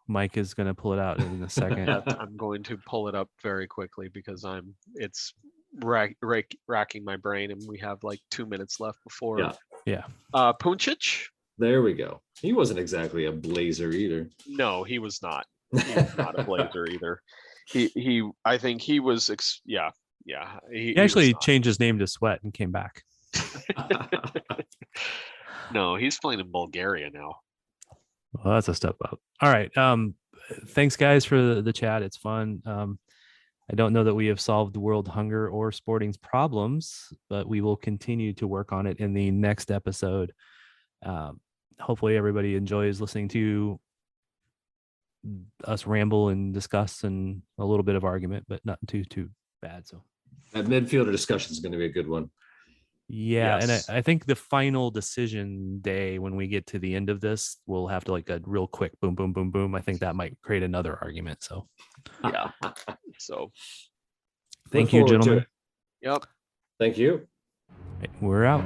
Mike is going to pull it out in a second. I'm going to pull it up very quickly because it's racking my brain, and we have like 2 minutes left before. Yeah. Puncic. There we go. He wasn't exactly a blazer either. No, he was not. He was not a blazer either. He. I think he was. Yeah. He actually changed his name to Sweat and came back. No, he's playing in Bulgaria now. Well, that's a step up. All right. Thanks, guys, for the chat. It's fun. I don't know that we have solved world hunger or sporting's problems, but we will continue to work on it in the next episode. Hopefully, everybody enjoys listening to us ramble and discuss and a little bit of argument, but not too bad. So that midfielder discussion is going to be a good one. Yeah, yes. And I think the final decision day, when we get to the end of this, we'll have to like a real quick boom, boom, boom, boom. I think that might create another argument. So, yeah. So, thank you, gentlemen. Yep. Thank you. We're out.